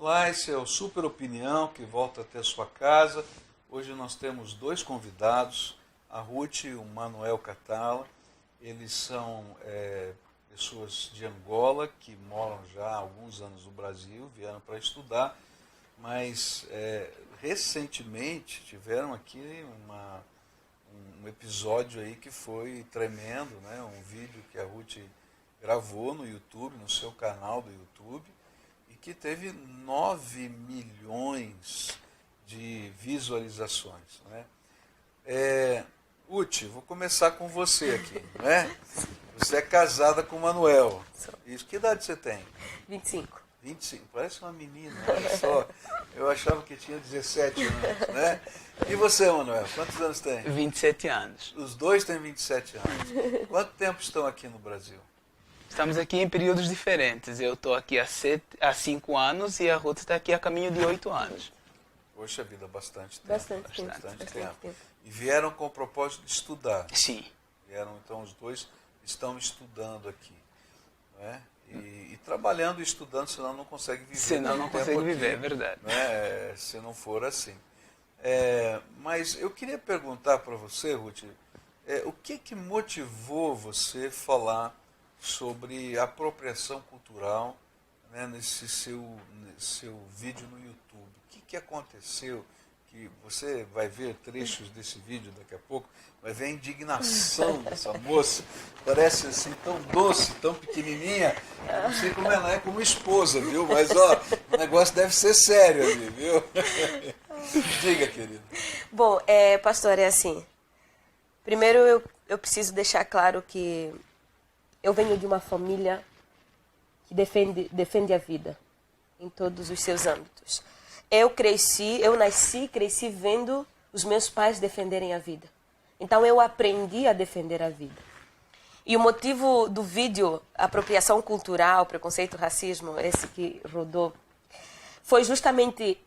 Olá, esse é o Super Opinião, que volta até a sua casa. Hoje nós temos dois convidados, a Ruth e o Manuel Catala. Eles são pessoas de Angola, que moram já há alguns anos no Brasil, vieram para estudar, mas recentemente tiveram aqui um episódio aí que foi tremendo, né? Um vídeo que a Ruth gravou no YouTube, no seu canal do YouTube, e que teve 9 milhões de visualizações, né? Ruth, vou começar com você aqui, né? Você é casada com o Manuel. Isso, que idade você tem? 25. 25, parece uma menina, olha só. Eu achava que tinha 17 anos, né? E você, Manuel, quantos anos tem? 27 anos. Os dois têm 27 anos. Quanto tempo estão aqui no Brasil? Estamos aqui em períodos diferentes. Eu estou aqui há 5 anos e a Ruth está aqui a caminho de 8 anos. Poxa vida, bastante tempo. Bastante tempo. E vieram com o propósito de estudar. Sim. Vieram, então, os dois estão estudando aqui, né? E trabalhando e estudando, senão não consegue viver. Senão não consegue viver, é verdade. Né? Se não for assim. Mas eu queria perguntar para você, Ruth, o que motivou você falar sobre apropriação cultural, né, nesse seu vídeo no YouTube? O que aconteceu? Que você vai ver trechos desse vídeo daqui a pouco, vai ver a indignação dessa moça, parece assim tão doce, tão pequenininha, eu não sei como ela é como esposa, viu? Mas ó, o negócio deve ser sério ali, viu? Diga, querida. Bom, pastor, é assim, primeiro eu preciso deixar claro que eu venho de uma família que defende a vida em todos os seus âmbitos. Eu nasci, cresci vendo os meus pais defenderem a vida. Então eu aprendi a defender a vida. E o motivo do vídeo, apropriação cultural, preconceito, racismo, esse que rodou, foi justamente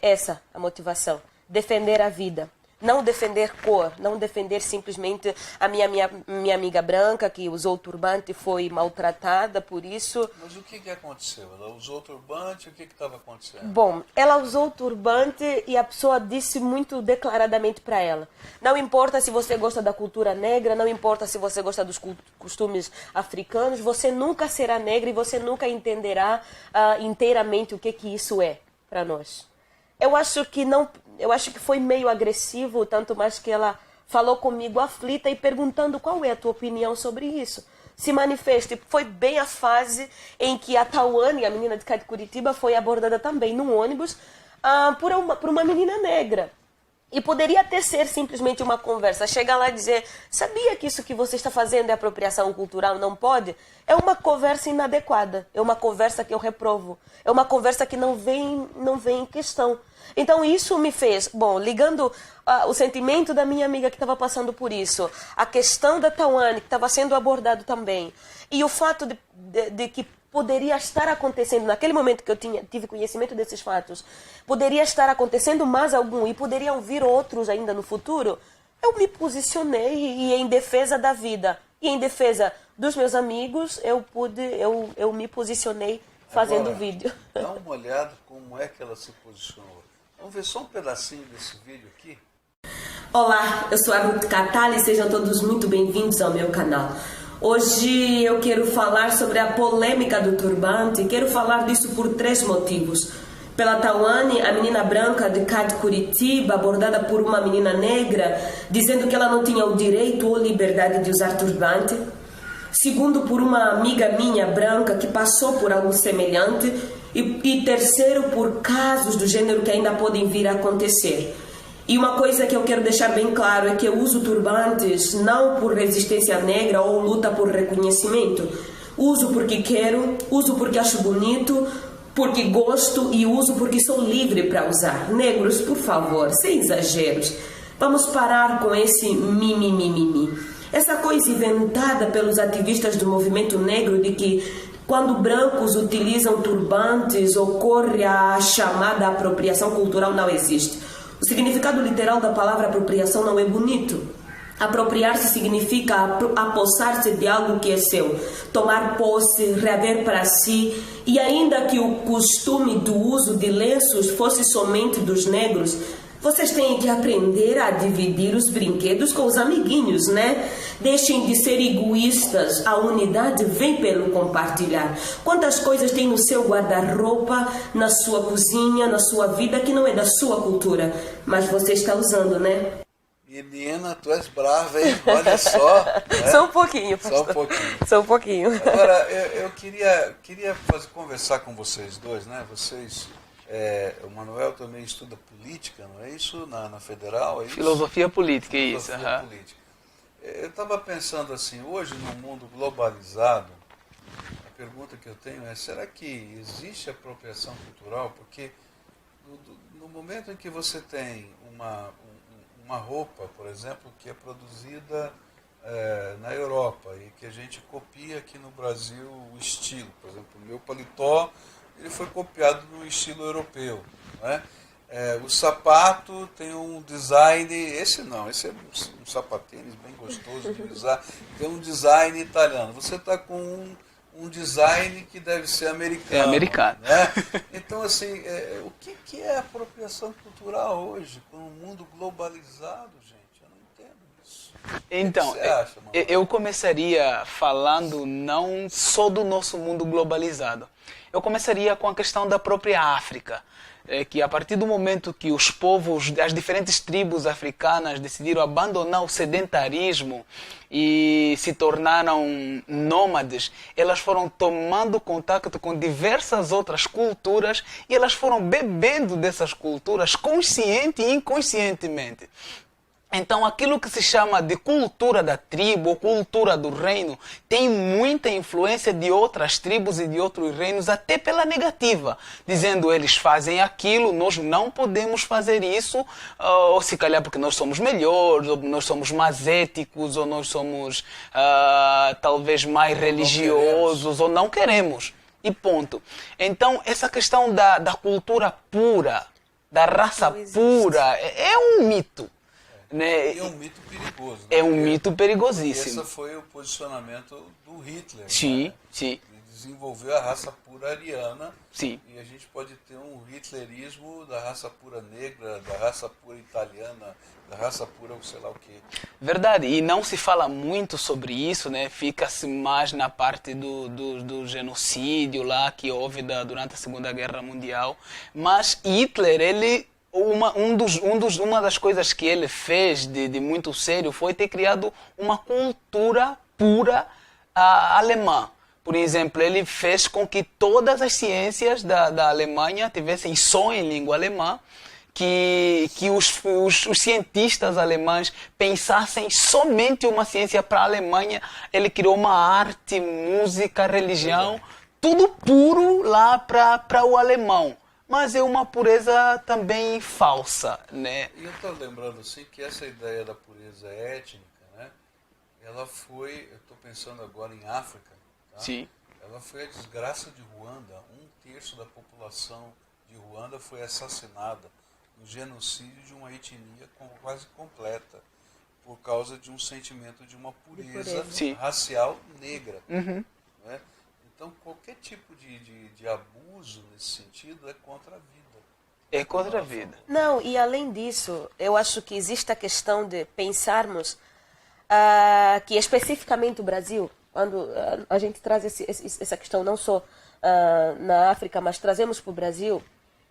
essa a motivação. Defender a vida. Não defender cor, não defender simplesmente a minha amiga branca que usou turbante e foi maltratada por isso. Mas o que aconteceu? Ela usou turbante, o que estava acontecendo? Bom, ela usou turbante e a pessoa disse muito declaradamente para ela: não importa se você gosta da cultura negra, não importa se você gosta dos costumes africanos, você nunca será negra e você nunca entenderá inteiramente o que isso é para nós. Eu acho que foi meio agressivo, tanto mais que ela falou comigo aflita e perguntando qual é a tua opinião sobre isso. Se manifeste. Foi bem a fase em que a Tawane, a menina de cá de Curitiba, foi abordada também num ônibus por uma menina negra. E poderia até ser simplesmente uma conversa. Chegar lá e dizer, sabia que isso que você está fazendo é apropriação cultural? Não pode? É uma conversa inadequada. É uma conversa que eu reprovo. É uma conversa que não vem em questão. Então isso me fez, ligando o sentimento da minha amiga que estava passando por isso, a questão da Tawane, que estava sendo abordado também, e o fato de que poderia estar acontecendo, naquele momento que eu tive conhecimento desses fatos, poderia estar acontecendo mais algum e poderiam vir outros ainda no futuro, eu me posicionei e em defesa da vida e em defesa dos meus amigos, eu me posicionei fazendo o vídeo. Dá uma olhada como é que ela se posicionou. Vamos ver só um pedacinho desse vídeo aqui. Olá, eu sou a Ruth Catala e sejam todos muito bem-vindos ao meu canal. Hoje eu quero falar sobre a polêmica do turbante e quero falar disso por 3 motivos. Pela Tawane, a menina branca de cá de Curitiba, abordada por uma menina negra, dizendo que ela não tinha o direito ou liberdade de usar turbante. Segundo, por uma amiga minha branca que passou por algo semelhante. E terceiro, por casos do gênero que ainda podem vir a acontecer. E uma coisa que eu quero deixar bem claro é que eu uso turbantes não por resistência negra ou luta por reconhecimento. Uso porque quero, uso porque acho bonito, porque gosto e uso porque sou livre para usar. Negros, por favor, sem exageros. Vamos parar com esse mimimi. Essa coisa inventada pelos ativistas do movimento negro de que quando brancos utilizam turbantes ocorre a chamada apropriação cultural não existe. O significado literal da palavra apropriação não é bonito. Apropriar-se significa apossar-se de algo que é seu, tomar posse, reaver para si, e ainda que o costume do uso de lenços fosse somente dos negros, vocês têm que aprender a dividir os brinquedos com os amiguinhos, né? Deixem de ser egoístas, a unidade vem pelo compartilhar. Quantas coisas tem no seu guarda-roupa, na sua cozinha, na sua vida, que não é da sua cultura, mas você está usando, né? Menina, tu és brava, hein? Olha só. Né? Só um pouquinho, pastor. Só um pouquinho. Só um pouquinho. Agora, eu queria conversar com vocês dois, né? Vocês, o Manuel também estuda política, não é isso? Na Federal, é isso? Filosofia política, é isso. Filosofia política. Eu estava pensando assim, hoje num mundo globalizado, a pergunta que eu tenho é, será que existe apropriação cultural? Porque no momento em que você tem uma roupa, por exemplo, que é produzida na Europa e que a gente copia aqui no Brasil o estilo. Por exemplo, o meu paletó ele foi copiado no estilo europeu. Não é? O sapato tem um design, esse é um sapatênis bem gostoso de usar, tem um design italiano. Você está com um design que deve ser americano. É americano. Né? Então, assim, o que é apropriação cultural hoje, com um mundo globalizado, gente? Eu não entendo isso. Então, o que você acha, eu começaria falando não só do nosso mundo globalizado. Eu começaria com a questão da própria África. Que a partir do momento que os povos, as diferentes tribos africanas decidiram abandonar o sedentarismo e se tornaram nômades, elas foram tomando contato com diversas outras culturas e elas foram bebendo dessas culturas consciente e inconscientemente. Então, aquilo que se chama de cultura da tribo ou cultura do reino tem muita influência de outras tribos e de outros reinos, até pela negativa. Dizendo, eles fazem aquilo, nós não podemos fazer isso, ou se calhar porque nós somos melhores, ou nós somos mais éticos, ou nós somos talvez mais religiosos, ou não queremos. E ponto. Então, essa questão da cultura pura, da raça pura, é um mito. Né? E é um mito perigoso. Né? É um mito perigosíssimo. Esse foi o posicionamento do Hitler. Sim, né? sim. Ele desenvolveu a raça pura ariana. Sim. E a gente pode ter um hitlerismo da raça pura negra, da raça pura italiana, da raça pura sei lá o quê. Verdade. E não se fala muito sobre isso, né? Fica-se mais na parte do genocídio lá que houve durante a Segunda Guerra Mundial. Mas Hitler, ele... Uma das coisas que ele fez de muito sério foi ter criado uma cultura pura alemã. Por exemplo, ele fez com que todas as ciências da Alemanha tivessem só em língua alemã, que os cientistas alemães pensassem somente uma ciência para a Alemanha. Ele criou uma arte, música, religião, tudo puro lá para o alemão. Mas é uma pureza também falsa, né? E eu estou lembrando assim que essa ideia da pureza étnica, né? Ela foi, eu estou pensando agora em África, tá? Sim. Ela foi a desgraça de Ruanda. 1/3 da população de Ruanda foi assassinada no genocídio de uma etnia quase completa por causa de um sentimento de uma pureza racial negra. Uhum. Né? Então, qualquer tipo de abuso nesse sentido é contra a vida. É contra a vida. Não, e além disso, eu acho que existe a questão de pensarmos que especificamente o Brasil, quando a gente traz essa questão não só na África, mas trazemos para o Brasil,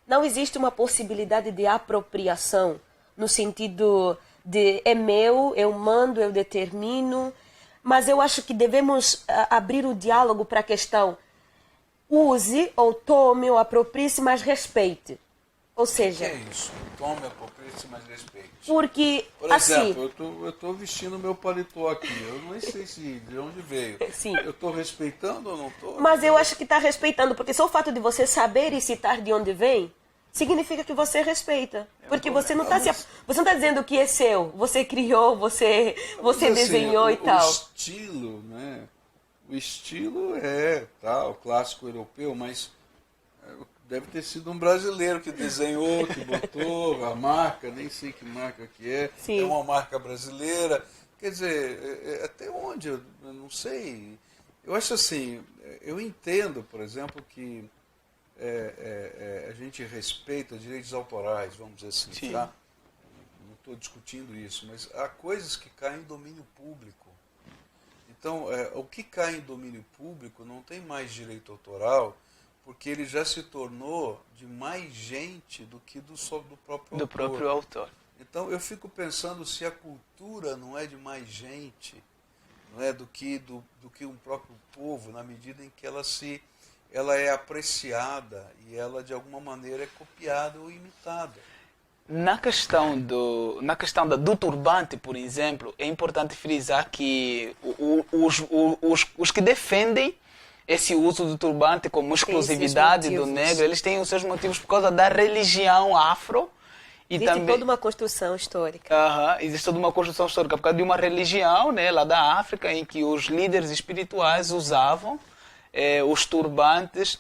não existe uma possibilidade de apropriação no sentido de é meu, eu mando, eu determino. Mas eu acho que devemos abrir o diálogo para a questão use ou tome ou aproprie-se, mas respeite. Ou seja... O que é isso? Tome, aproprie-se, mas respeite. Porque, por assim... exemplo, eu estou vestindo meu paletó aqui. Eu não sei de onde veio. Sim. Eu estou respeitando ou não estou? Mas eu acho que está respeitando, porque só o fato de você saber e citar de onde vem, significa que você respeita. Porque você não está dizendo que é seu. Você criou, você desenhou e tal. O estilo, né? O estilo é tal, clássico europeu, mas deve ter sido um brasileiro que desenhou, que botou a marca, nem sei que marca que é. Sim. É uma marca brasileira. Quer dizer, até onde? Eu não sei. Eu acho assim, eu entendo, por exemplo, que a gente respeita direitos autorais, vamos dizer assim, Sim. tá? Não estou discutindo isso, mas há coisas que caem em domínio público. Então, o que cai em domínio público não tem mais direito autoral, porque ele já se tornou de mais gente do que do próprio Do autor. próprio autor. Então, eu fico pensando se a cultura não é de mais gente, não é, do que um próprio povo, na medida em que ela é apreciada e ela, de alguma maneira, é copiada ou imitada. Na questão do turbante, por exemplo, é importante frisar que os que defendem esse uso do turbante como exclusividade do negro, eles têm os seus motivos por causa da religião afro. E existe também toda uma construção histórica. Existe toda uma construção histórica por causa de uma religião, né, lá da África, em que os líderes espirituais usavam os turbantes.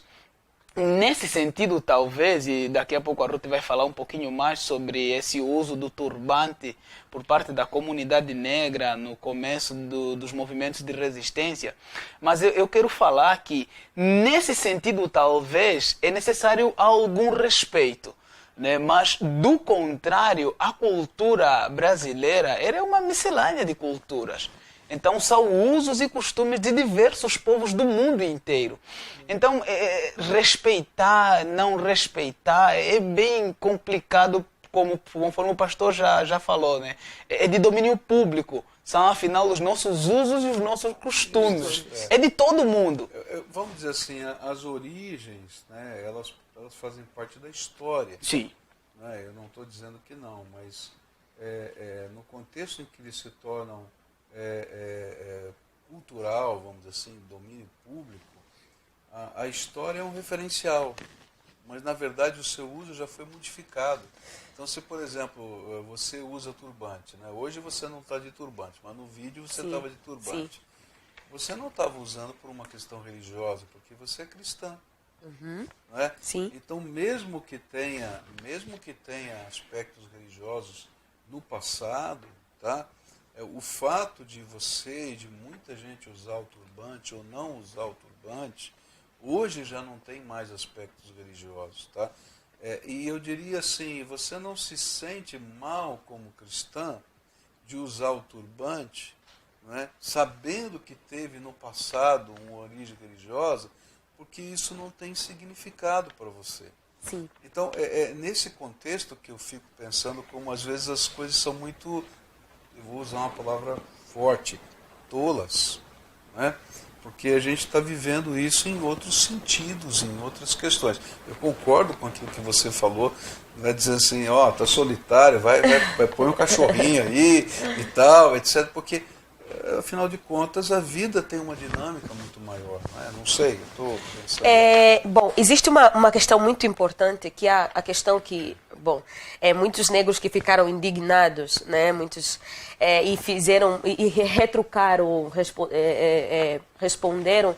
Nesse sentido, talvez, e daqui a pouco a Ruth vai falar um pouquinho mais sobre esse uso do turbante por parte da comunidade negra no começo dos movimentos de resistência, mas eu quero falar que, nesse sentido, talvez, é necessário algum respeito. Né? Mas, do contrário, a cultura brasileira era uma miscelânea de culturas. Então, são usos e costumes de diversos povos do mundo inteiro. Então, respeitar, não respeitar, é bem complicado, conforme o pastor já falou. Né? É de domínio público. São, afinal, os nossos usos e os nossos costumes. É de todo mundo. Vamos dizer assim, as origens, né, elas fazem parte da história. Sim. Né? Eu não estou dizendo que não, mas no contexto em que eles se tornam cultural, vamos dizer assim, domínio público, a história é um referencial, mas na verdade o seu uso já foi modificado. Então, se por exemplo você usa turbante, né? Hoje você não está de turbante, mas no vídeo você estava de turbante. Sim. Você não estava usando por uma questão religiosa, porque você é cristã. Uhum. Não é? Sim. Então, mesmo que tenha aspectos religiosos no passado, tá? O fato de você e de muita gente usar o turbante ou não usar o turbante, hoje já não tem mais aspectos religiosos. Tá? E eu diria assim, você não se sente mal como cristã de usar o turbante, né, sabendo que teve no passado uma origem religiosa, porque isso não tem significado para você. Sim. Então, é nesse contexto que eu fico pensando como às vezes as coisas são muito, eu vou usar uma palavra forte, tolas, né? Porque a gente está vivendo isso em outros sentidos, em outras questões. Eu concordo com aquilo que você falou, vai dizer assim, tá solitário, vai põe um cachorrinho aí e tal, etc. Porque, afinal de contas, a vida tem uma dinâmica muito maior. Não sei, eu estou pensando. Bom, existe uma questão muito importante, que é a questão que, muitos negros que ficaram indignados, né, muitos, e fizeram, e retrucaram, responderam,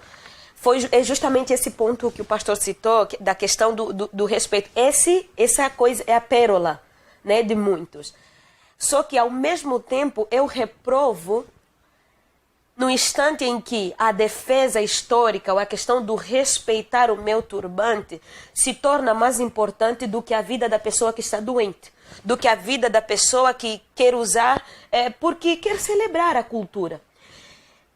é justamente esse ponto que o pastor citou, da questão do respeito. Essa coisa é a pérola, né, de muitos. Só que, ao mesmo tempo, eu reprovo no instante em que a defesa histórica ou a questão do respeitar o meu turbante se torna mais importante do que a vida da pessoa que está doente, do que a vida da pessoa que quer usar porque quer celebrar a cultura.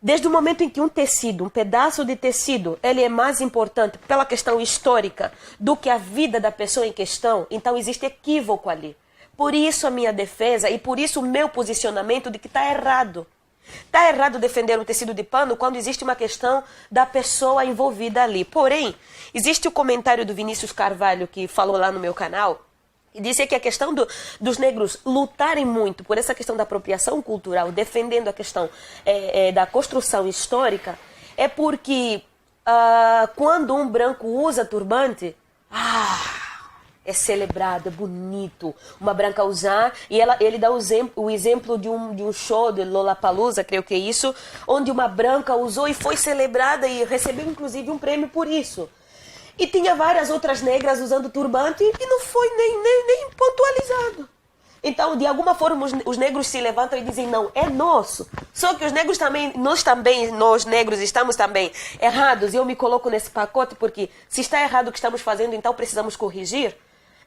Desde o momento em que um pedaço de tecido, ele é mais importante pela questão histórica do que a vida da pessoa em questão, então existe equívoco ali. Por isso a minha defesa e por isso o meu posicionamento de que está errado. Está errado defender um tecido de pano quando existe uma questão da pessoa envolvida ali. Porém, existe o comentário do Vinícius Carvalho, que falou lá no meu canal, e disse que a questão dos negros lutarem muito por essa questão da apropriação cultural, defendendo a questão da construção histórica, é porque quando um branco usa turbante, é celebrado, é bonito. Uma branca usar, e ele dá o exemplo de um show de Lollapalooza, creio que é isso, onde uma branca usou e foi celebrada e recebeu inclusive um prêmio por isso. E tinha várias outras negras usando turbante e não foi nem pontualizado. Então, de alguma forma, os negros se levantam e dizem, não, é nosso. Só que os negros também, nós negros estamos também errados. E eu me coloco nesse pacote porque se está errado o que estamos fazendo, então precisamos corrigir.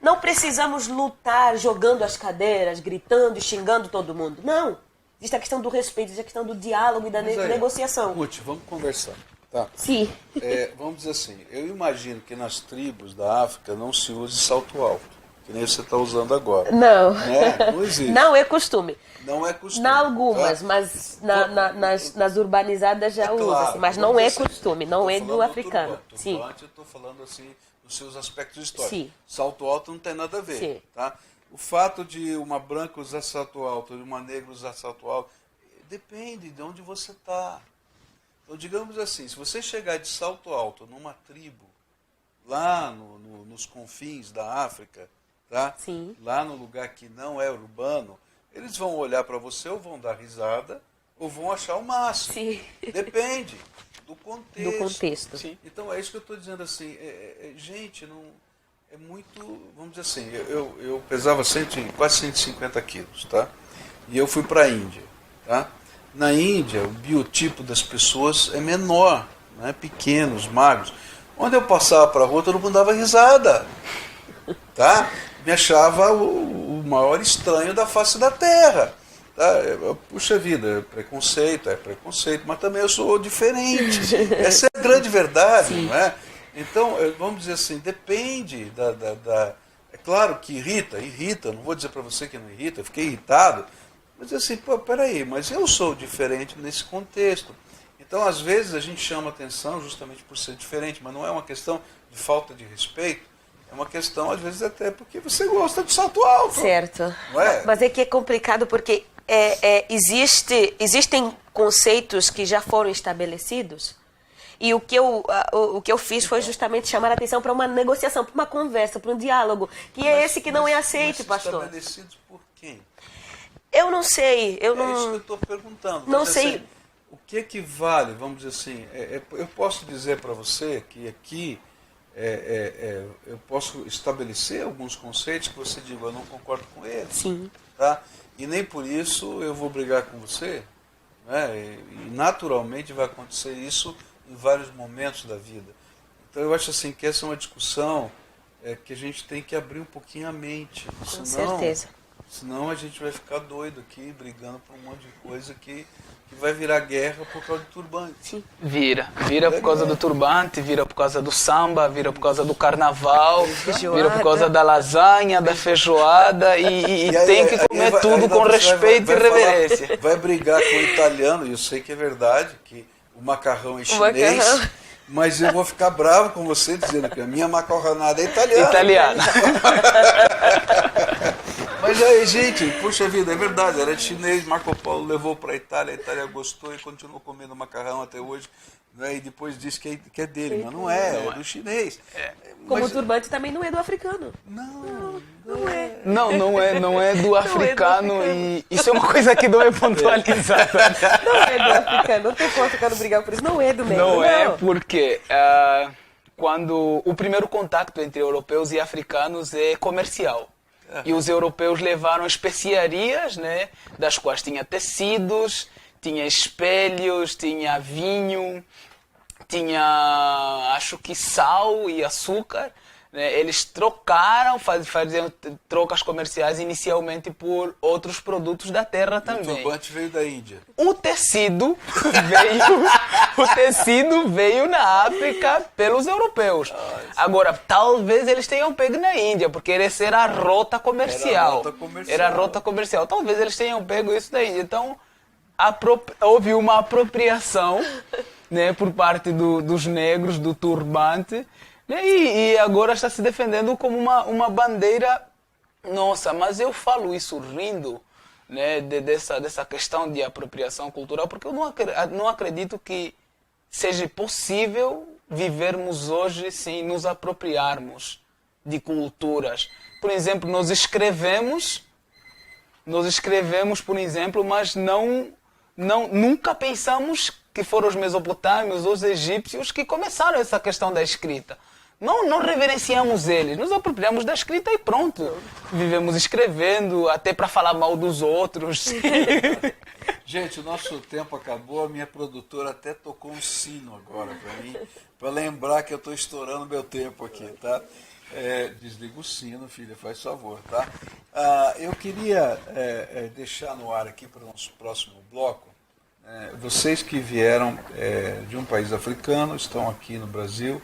Não precisamos lutar jogando as cadeiras, gritando e xingando todo mundo. Não. Existe a questão do respeito, existe a questão do diálogo e da negociação. Ruth, vamos conversar. Tá? Sim. Vamos dizer assim, eu imagino que nas tribos da África não se use salto alto. Que nem você está usando agora. Não. Né? Não existe. Não é costume. Não é costume. Em algumas, tá? mas nas urbanizadas já usa. Claro, Assim, mas não é assim, costume, não é do africano. Turbante, Sim. eu estou falando assim dos seus aspectos históricos. Sim. Salto alto não tem nada a ver. Sim. Tá? O fato de uma branca usar salto alto e uma negra usar salto alto depende de onde você está. Então, digamos assim, se você chegar de salto alto numa tribo, lá nos confins da África, tá? Sim. Lá no lugar que não é urbano, eles vão olhar para você ou vão dar risada ou vão achar o máximo. Sim. Depende do contexto. Do contexto. Sim. Então é isso que eu estou dizendo assim. Gente, não é muito. Vamos dizer assim, eu pesava quase 150 quilos, tá? E eu fui para a Índia, tá? Na Índia, o biotipo das pessoas é menor, né? Pequenos, magros. Onde eu passava para a rua, todo mundo dava risada, tá? Me achava o maior estranho da face da Terra. Tá? Puxa vida, é preconceito, mas também eu sou diferente. Essa é a grande verdade, não é? Então, vamos dizer assim, depende É claro que irrita, não vou dizer para você que não irrita, eu fiquei irritado, mas assim, peraí, mas eu sou diferente nesse contexto. Então, às vezes, a gente chama atenção justamente por ser diferente, mas não é uma questão de falta de respeito, é uma questão, às vezes, até porque você gosta de salto alto. Certo. Não é? Mas é que é complicado porque existem conceitos que já foram estabelecidos e o que eu fiz foi justamente chamar a atenção para uma negociação, para uma conversa, para um diálogo, que é esse que não é aceito, pastor. Estabelecidos por quem? Eu não sei. É isso que eu estou perguntando. Não Mas, sei. assim, o que vale, vamos dizer assim, eu posso dizer para você que aqui eu posso estabelecer alguns conceitos que você diga, eu não concordo com eles. Sim. Tá? E nem por isso eu vou brigar com você. Né? E naturalmente vai acontecer isso em vários momentos da vida. Então eu acho assim que essa é uma discussão que a gente tem que abrir um pouquinho a mente. Com certeza. Senão a gente vai ficar doido aqui, brigando por um monte de coisa que vai virar guerra por causa do turbante. Sim. Vira por causa do turbante, vira por causa do samba, vira por causa do carnaval, vira por causa da lasanha, da feijoada e tem que comer tudo com respeito e reverência. Vai brigar com o italiano, e eu sei que é verdade, que o macarrão é chinês, mas eu vou ficar bravo com você dizendo que a minha macarronada é italiana. Mas aí, gente, puxa vida, é verdade, era chinês, Marco Polo levou para a Itália gostou e continuou comendo macarrão até hoje, né, e depois disse que é dele, mas não é do chinês. Como o turbante também não é do africano. Não é. Não é do africano e isso é uma coisa que não é pontualizada. Não é do africano, não tem como o africano brigar por isso, não é do negro. Não é porque quando o primeiro contato entre europeus e africanos é comercial. E os europeus levaram especiarias, né, das quais tinha tecidos, tinha espelhos, tinha vinho, tinha, acho que sal e açúcar. Né? Eles trocaram, faziam trocas comerciais inicialmente por outros produtos da terra também. O turbante veio da Índia. O tecido veio na África pelos europeus. Agora, talvez eles tenham pego na Índia, porque essa era a rota comercial. Era a rota comercial. Talvez eles tenham pego isso da Índia. Então, houve uma apropriação, né, por parte dos negros, do turbante, né, e agora está se defendendo como uma bandeira nossa. Mas eu falo isso rindo, né, dessa questão de apropriação cultural, porque eu não acredito que seja possível vivermos hoje sem nos apropriarmos de culturas. Por exemplo, nós escrevemos, por exemplo, mas nunca pensamos que foram os mesopotâmios ou os egípcios que começaram essa questão da escrita. Não reverenciamos eles, nos apropriamos da escrita e pronto. Vivemos escrevendo, até para falar mal dos outros. Gente, o nosso tempo acabou, a minha produtora até tocou um sino agora para mim, para lembrar que eu estou estourando meu tempo aqui, tá? Desliga o sino, filha, faz favor, tá? Eu queria deixar no ar aqui para o nosso próximo bloco, vocês que vieram de um país africano, estão aqui no Brasil,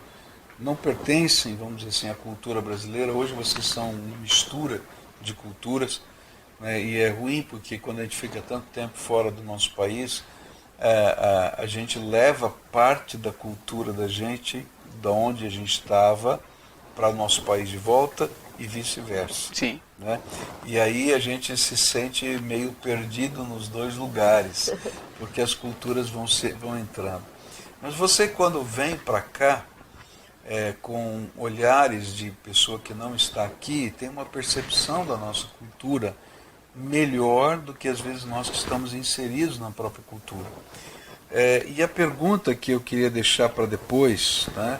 não pertencem, vamos dizer assim, à cultura brasileira, hoje vocês são uma mistura de culturas, né, e é ruim porque quando a gente fica tanto tempo fora do nosso país, a gente leva parte da cultura da gente, da onde a gente estava, para o nosso país de volta e vice-versa. Sim. Né? E aí a gente se sente meio perdido nos dois lugares, porque as culturas vão entrando. Mas você, quando vem para cá, com olhares de pessoa que não está aqui, tem uma percepção da nossa cultura melhor do que às vezes nós que estamos inseridos na própria cultura. E a pergunta que eu queria deixar para depois, né,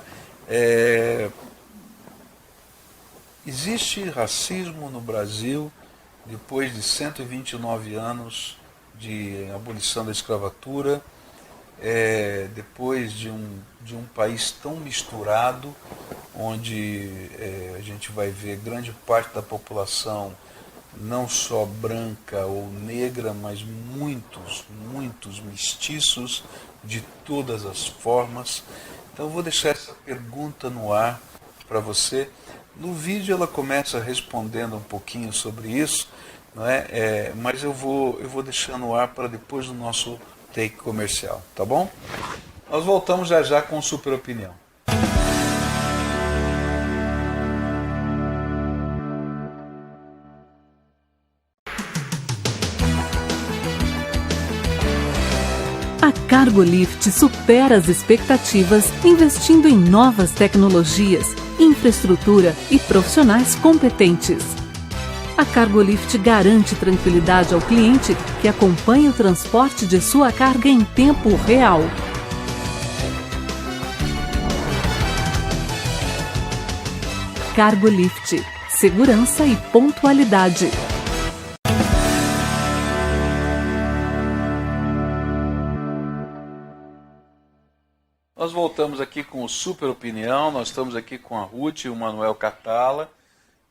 existe racismo no Brasil depois de 129 anos de abolição da escravatura, depois de um país tão misturado, onde a gente vai ver grande parte da população não só branca ou negra, mas muitos mestiços de todas as formas. Então eu vou deixar essa pergunta no ar para você. No vídeo ela começa respondendo um pouquinho sobre isso, não é? Mas eu vou deixar no ar para depois do nosso take comercial, tá bom? Nós voltamos já com Super Opinião. A Cargolift supera as expectativas investindo em novas tecnologias, infraestrutura e profissionais competentes. A Cargolift garante tranquilidade ao cliente que acompanha o transporte de sua carga em tempo real. Cargolift, segurança e pontualidade. Nós voltamos aqui com o Super Opinião, nós estamos aqui com a Ruth e o Manuel Catala,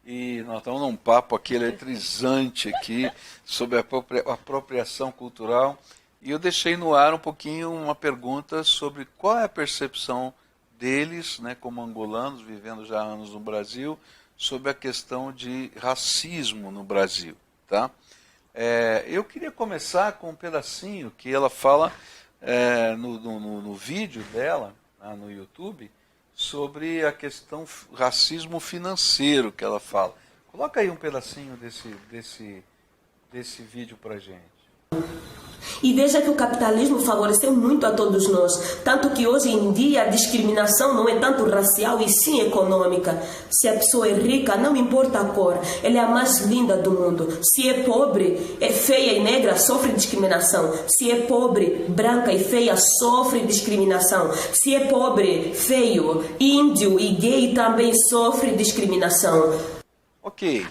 e nós estamos num papo aqui eletrizante aqui sobre a apropriação cultural, e eu deixei no ar um pouquinho uma pergunta sobre qual é a percepção deles, né, como angolanos, vivendo já há anos no Brasil, sobre a questão de racismo no Brasil. Tá? Eu queria começar com um pedacinho que ela fala no vídeo dela, no YouTube, sobre a questão racismo financeiro que ela fala. Coloca aí um pedacinho desse vídeo pra gente. E veja que o capitalismo favoreceu muito a todos nós, tanto que hoje em dia a discriminação não é tanto racial e sim econômica. Se a pessoa é rica, não importa a cor, ela é a mais linda do mundo. Se é pobre, é feia e negra, sofre discriminação. Se é pobre, branca e feia, sofre discriminação. Se é pobre, feio, índio e gay, também sofre discriminação. Ok.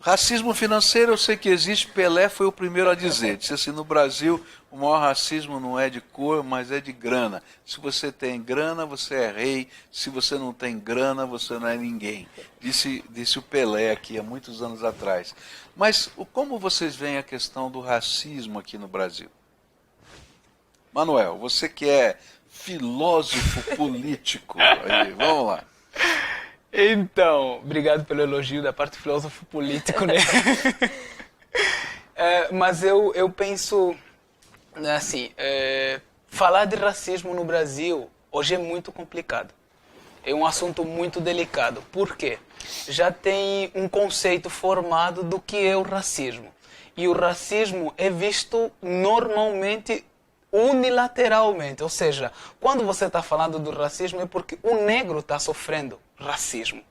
Racismo financeiro eu sei que existe, Pelé foi o primeiro a dizer. Disse assim, no Brasil o maior racismo não é de cor, mas é de grana. Se você tem grana, você é rei. Se você não tem grana, você não é ninguém. Disse o Pelé aqui há muitos anos atrás. Mas como vocês veem a questão do racismo aqui no Brasil? Manuel, você que é filósofo político, aí, vamos lá. Então, obrigado pelo elogio da parte filósofo político, né? Mas eu penso, assim, falar de racismo no Brasil hoje é muito complicado. É um assunto muito delicado. Por quê? Já tem um conceito formado do que é o racismo. E o racismo é visto normalmente unilateralmente. Ou seja, quando você está falando do racismo é porque o negro está sofrendo racismo.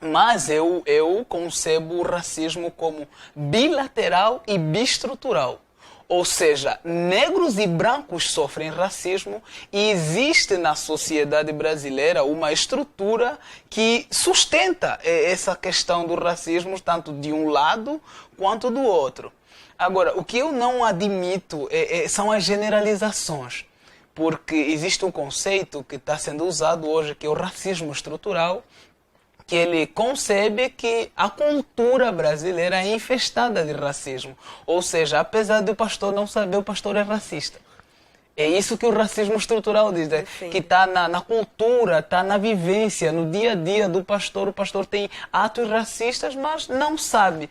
Mas eu concebo o racismo como bilateral e bistrutural. Ou seja, negros e brancos sofrem racismo e existe na sociedade brasileira uma estrutura que sustenta essa questão do racismo, tanto de um lado quanto do outro. Agora, o que eu não admito são as generalizações, porque existe um conceito que está sendo usado hoje, que é o racismo estrutural, que ele concebe que a cultura brasileira é infestada de racismo. Ou seja, apesar de o pastor não saber, o pastor é racista. É isso que o racismo estrutural diz, né? Que está na cultura, está na vivência, no dia a dia do pastor. O pastor tem atos racistas, mas não sabe.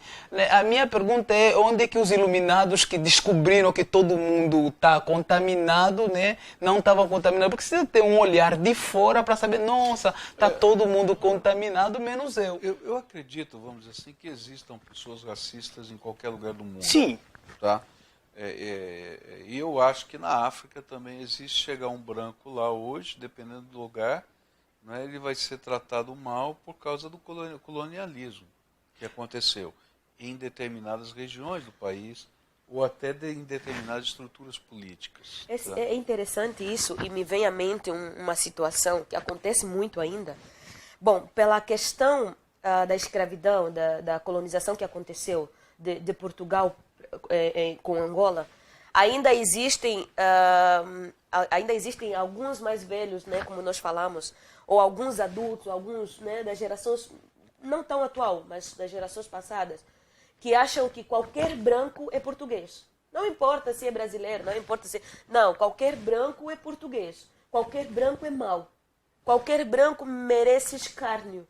A minha pergunta é onde é que os iluminados que descobriram que todo mundo está contaminado, né, não estavam contaminados? Porque precisa ter um olhar de fora para saber, nossa, está todo mundo contaminado, menos eu. Eu acredito, vamos dizer assim, que existam pessoas racistas em qualquer lugar do mundo. Sim. Tá? E eu acho que na África também existe. Chegar um branco lá hoje, dependendo do lugar, né, ele vai ser tratado mal por causa do colonialismo que aconteceu em determinadas regiões do país ou até em determinadas estruturas políticas. Tá? É interessante isso, e me vem à mente uma situação que acontece muito ainda. Bom, pela questão da escravidão, da colonização que aconteceu de Portugal com Angola, ainda existem alguns mais velhos, né, como nós falamos, ou alguns adultos, alguns, né, das gerações não tão atual, mas das gerações passadas, que acham que qualquer branco é português. Não importa se é brasileiro, não importa se... Não, qualquer branco é português. Qualquer branco é mau. Qualquer branco merece escárnio.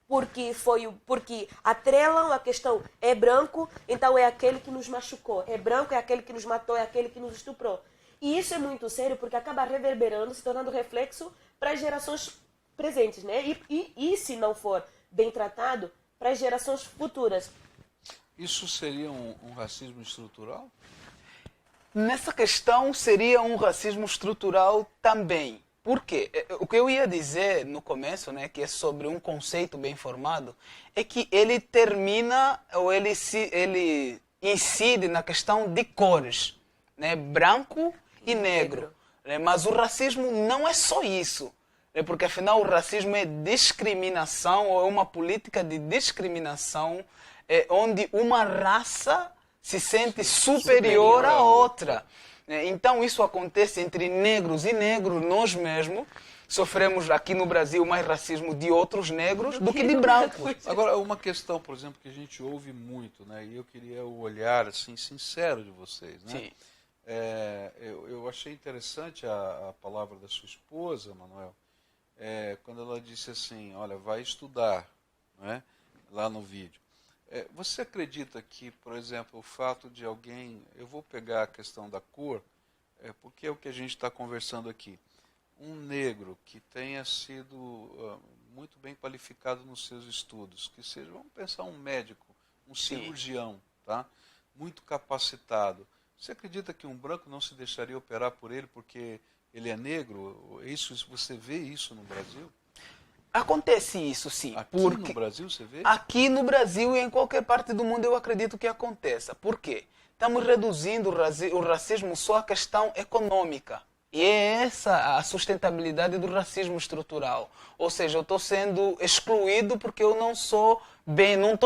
Porque atrelam a questão, é branco, então é aquele que nos machucou. É branco, é aquele que nos matou, é aquele que nos estuprou. E isso é muito sério, porque acaba reverberando, se tornando reflexo para as gerações presentes, né? E se não for bem tratado, para as gerações futuras. Isso seria um racismo estrutural? Nessa questão seria um racismo estrutural também. Por quê? O que eu ia dizer no começo, né, que é sobre um conceito bem formado, é que ele termina, ou ele incide na questão de cores, né, branco e negro. Né, mas o racismo não é só isso, né, porque afinal o racismo é discriminação, ou é uma política de discriminação, onde uma raça se sente superior à outra. Então isso acontece entre negros e negros. Nós mesmos sofremos aqui no Brasil mais racismo de outros negros do que de brancos. Agora, uma questão, por exemplo, que a gente ouve muito, né, e eu queria o olhar assim, sincero de vocês. Né? Sim. Eu achei interessante a palavra da sua esposa, Manuel, quando ela disse assim, olha, vai estudar, né, lá no vídeo. Você acredita que, por exemplo, o fato de alguém... Eu vou pegar a questão da cor, porque é o que a gente está conversando aqui. Um negro que tenha sido muito bem qualificado nos seus estudos, que seja, vamos pensar, um médico, um cirurgião, tá? Muito capacitado. Você acredita que um branco não se deixaria operar por ele porque ele é negro? Você vê isso no Brasil? Acontece isso, sim. Aqui no Brasil você vê? Aqui no Brasil e em qualquer parte do mundo eu acredito que aconteça. Por quê? Estamos reduzindo o racismo só à questão econômica. E é essa a sustentabilidade do racismo estrutural. Ou seja, eu estou sendo excluído porque eu não estou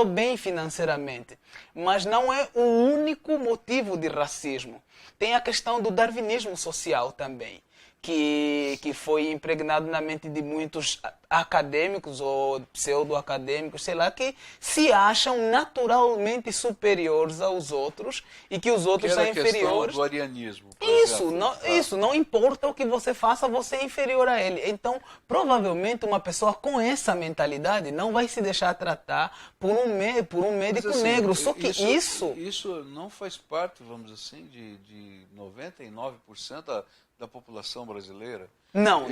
bem financeiramente. Mas não é o único motivo de racismo. Tem a questão do darwinismo social também, que foi impregnado na mente de muitos acadêmicos ou pseudo-acadêmicos, sei lá, que se acham naturalmente superiores aos outros e que os outros são inferiores. Do arianismo, Isso, não importa o que você faça, você é inferior a ele. Então, provavelmente, uma pessoa com essa mentalidade não vai se deixar tratar por um médico negro. Só que isso não faz parte, vamos dizer assim, de 99% da população brasileira. Não.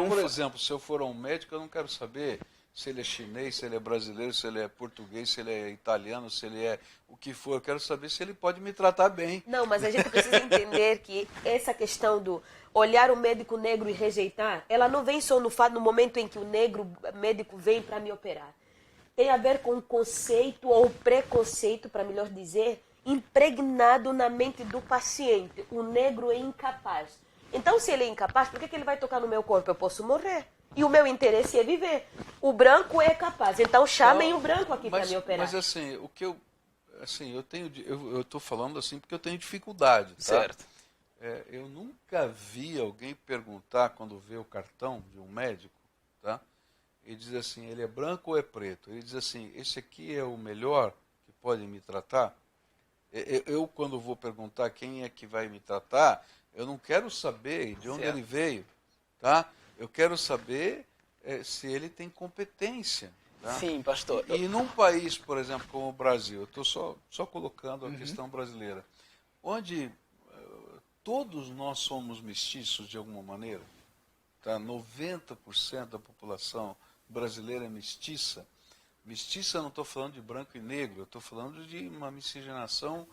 Por exemplo, se eu for um médico, eu não quero saber se ele é chinês, se ele é brasileiro, se ele é português, se ele é italiano, se ele é o que for. Eu quero saber se ele pode me tratar bem. Não, mas a gente precisa entender que essa questão do olhar o médico negro e rejeitar, ela não vem só no momento em que o médico vem para me operar. Tem a ver com o conceito ou preconceito, para melhor dizer, impregnado na mente do paciente. O negro é incapaz. Então, se ele é incapaz, por que ele vai tocar no meu corpo? Eu posso morrer. E o meu interesse é viver. O branco é capaz. Então, chamem o branco aqui para me operar. Mas assim, o que eu estou falando assim porque eu tenho dificuldade, tá? Certo. Eu nunca vi alguém perguntar quando vê o cartão de um médico, tá? Ele diz assim, ele é branco ou é preto? Ele diz assim, esse aqui é o melhor que pode me tratar? Eu quando vou perguntar quem é que vai me tratar, eu não quero saber de onde ele veio, tá? Eu quero saber se ele tem competência. Tá? Sim, pastor. E num país, por exemplo, como o Brasil, eu estou só colocando a questão brasileira, onde todos nós somos mestiços de alguma maneira, tá? 90% da população brasileira é mestiça. Mestiça, eu não estou falando de branco e negro, eu estou falando de uma miscigenação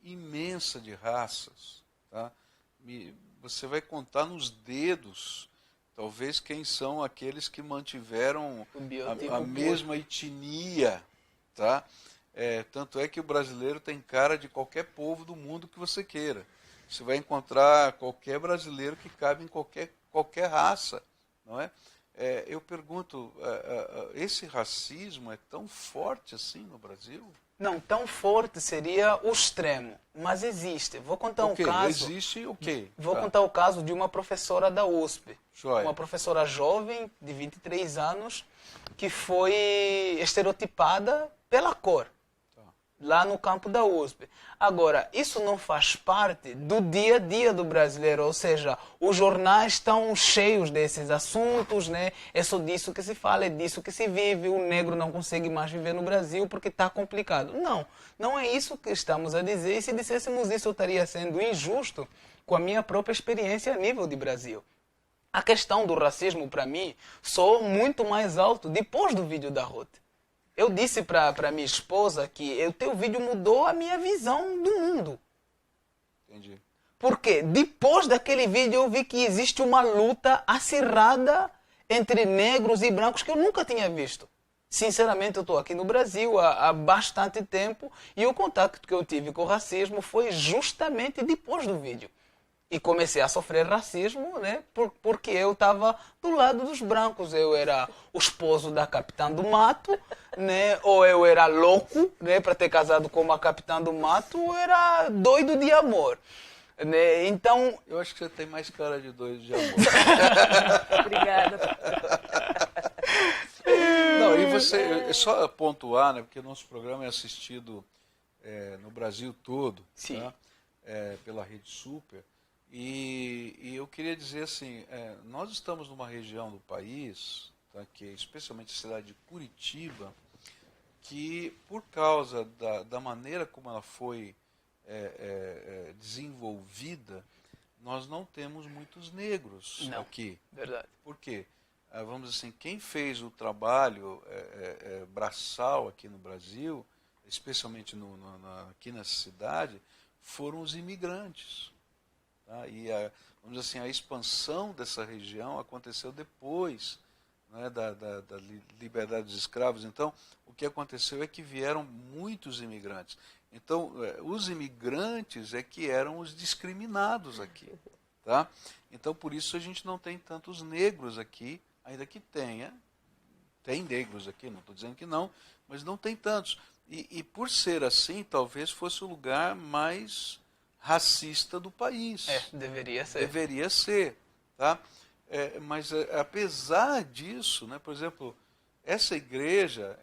imensa de raças. Tá? Você vai contar nos dedos, talvez, quem são aqueles que mantiveram a mesma etnia. Tá? Tanto é que o brasileiro tem cara de qualquer povo do mundo que você queira. Você vai encontrar qualquer brasileiro que cabe em qualquer raça. Não é? Eu pergunto, esse racismo é tão forte assim no Brasil? Não, tão forte seria o extremo, mas existe. Vou contar um caso. Existe o quê? Vou contar o caso de uma professora da USP. Joia. Uma professora jovem, de 23 anos, que foi estereotipada pela cor, lá no campo da USP. Agora, isso não faz parte do dia a dia do brasileiro, ou seja, os jornais estão cheios desses assuntos, né? É só disso que se fala, é disso que se vive, o negro não consegue mais viver no Brasil porque está complicado. Não, não é isso que estamos a dizer, e se disséssemos isso eu estaria sendo injusto com a minha própria experiência a nível de Brasil. A questão do racismo, para mim, soou muito mais alto depois do vídeo da Ruth. Eu disse para minha esposa que o teu vídeo mudou a minha visão do mundo. Entendi. Porque depois daquele vídeo eu vi que existe uma luta acirrada entre negros e brancos que eu nunca tinha visto. Sinceramente, eu estou aqui no Brasil há bastante tempo e o contato que eu tive com o racismo foi justamente depois do vídeo. E comecei a sofrer racismo, né? Porque eu estava do lado dos brancos. Eu era o esposo da Capitã do Mato, né? Ou eu era louco, né? Para ter casado com uma Capitã do Mato, ou era doido de amor. Né? Então... Eu acho que você tem mais cara de doido de amor. Obrigada. Não, e você, só pontuar, né? Porque nosso programa é assistido no Brasil todo, sim, tá? Pela Rede Super. E eu queria dizer assim, nós estamos numa região do país, tá, que é especialmente a cidade de Curitiba, que por causa da maneira como ela foi desenvolvida, nós não temos muitos negros aqui. Verdade. Por quê? Vamos dizer assim, quem fez o trabalho braçal aqui no Brasil, especialmente aqui nessa cidade, foram os imigrantes. Tá? E vamos dizer assim, a expansão dessa região aconteceu depois, né, da liberdade dos escravos. Então, o que aconteceu é que vieram muitos imigrantes. Então, os imigrantes é que eram os discriminados aqui. Tá? Então, por isso a gente não tem tantos negros aqui, ainda que tem negros aqui, não estou dizendo que não, mas não tem tantos. E por ser assim, talvez fosse o lugar mais racista do país. Deveria ser. Deveria ser. Tá? Mas apesar disso, né, por exemplo, essa igreja,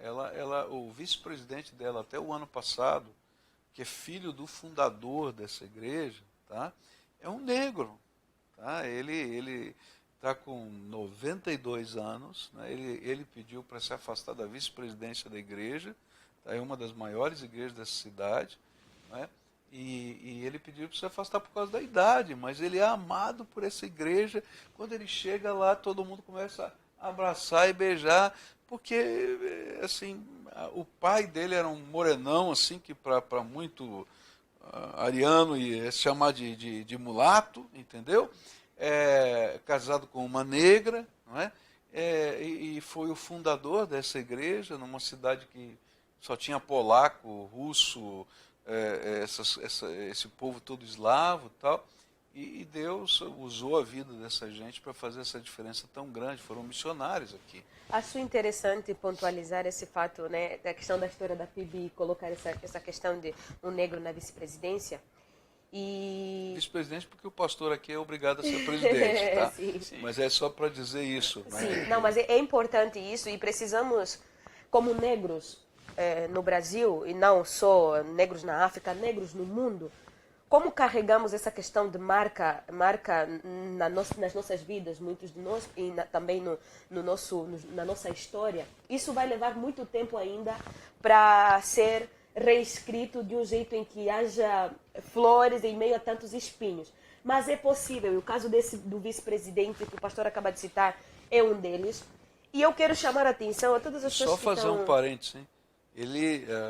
o vice-presidente dela até o ano passado, que é filho do fundador dessa igreja, tá, é um negro. Tá? Ele está com 92 anos, né, ele pediu para se afastar da vice-presidência da igreja, tá, é uma das maiores igrejas dessa cidade, né? E ele pediu para se afastar por causa da idade, mas ele é amado por essa igreja. Quando ele chega lá, todo mundo começa a abraçar e beijar, porque assim, o pai dele era um morenão, assim, que para muito ariano ia se chamar de mulato, entendeu? Casado com uma negra, não é? E foi o fundador dessa igreja, numa cidade que só tinha polaco, russo, esse povo todo eslavo e tal. E Deus usou a vida dessa gente para fazer essa diferença tão grande. Foram missionários aqui. Acho interessante pontualizar esse fato, né, da questão da história da PIB e colocar essa questão de um negro na vice-presidência. Vice-presidente porque o pastor aqui é obrigado a ser presidente, tá? Sim. Mas é só para dizer isso. Né? Sim, não, mas é importante isso e precisamos, como negros no Brasil, e não só negros na África, negros no mundo, como carregamos essa questão de marca nas nossas vidas, muitos de nós, e também na nossa história, isso vai levar muito tempo ainda para ser reescrito de um jeito em que haja flores em meio a tantos espinhos. Mas é possível, e o caso do vice-presidente que o pastor acaba de citar é um deles. E eu quero chamar a atenção a todas as pessoas Só que fazer estão... um parênteses, hein?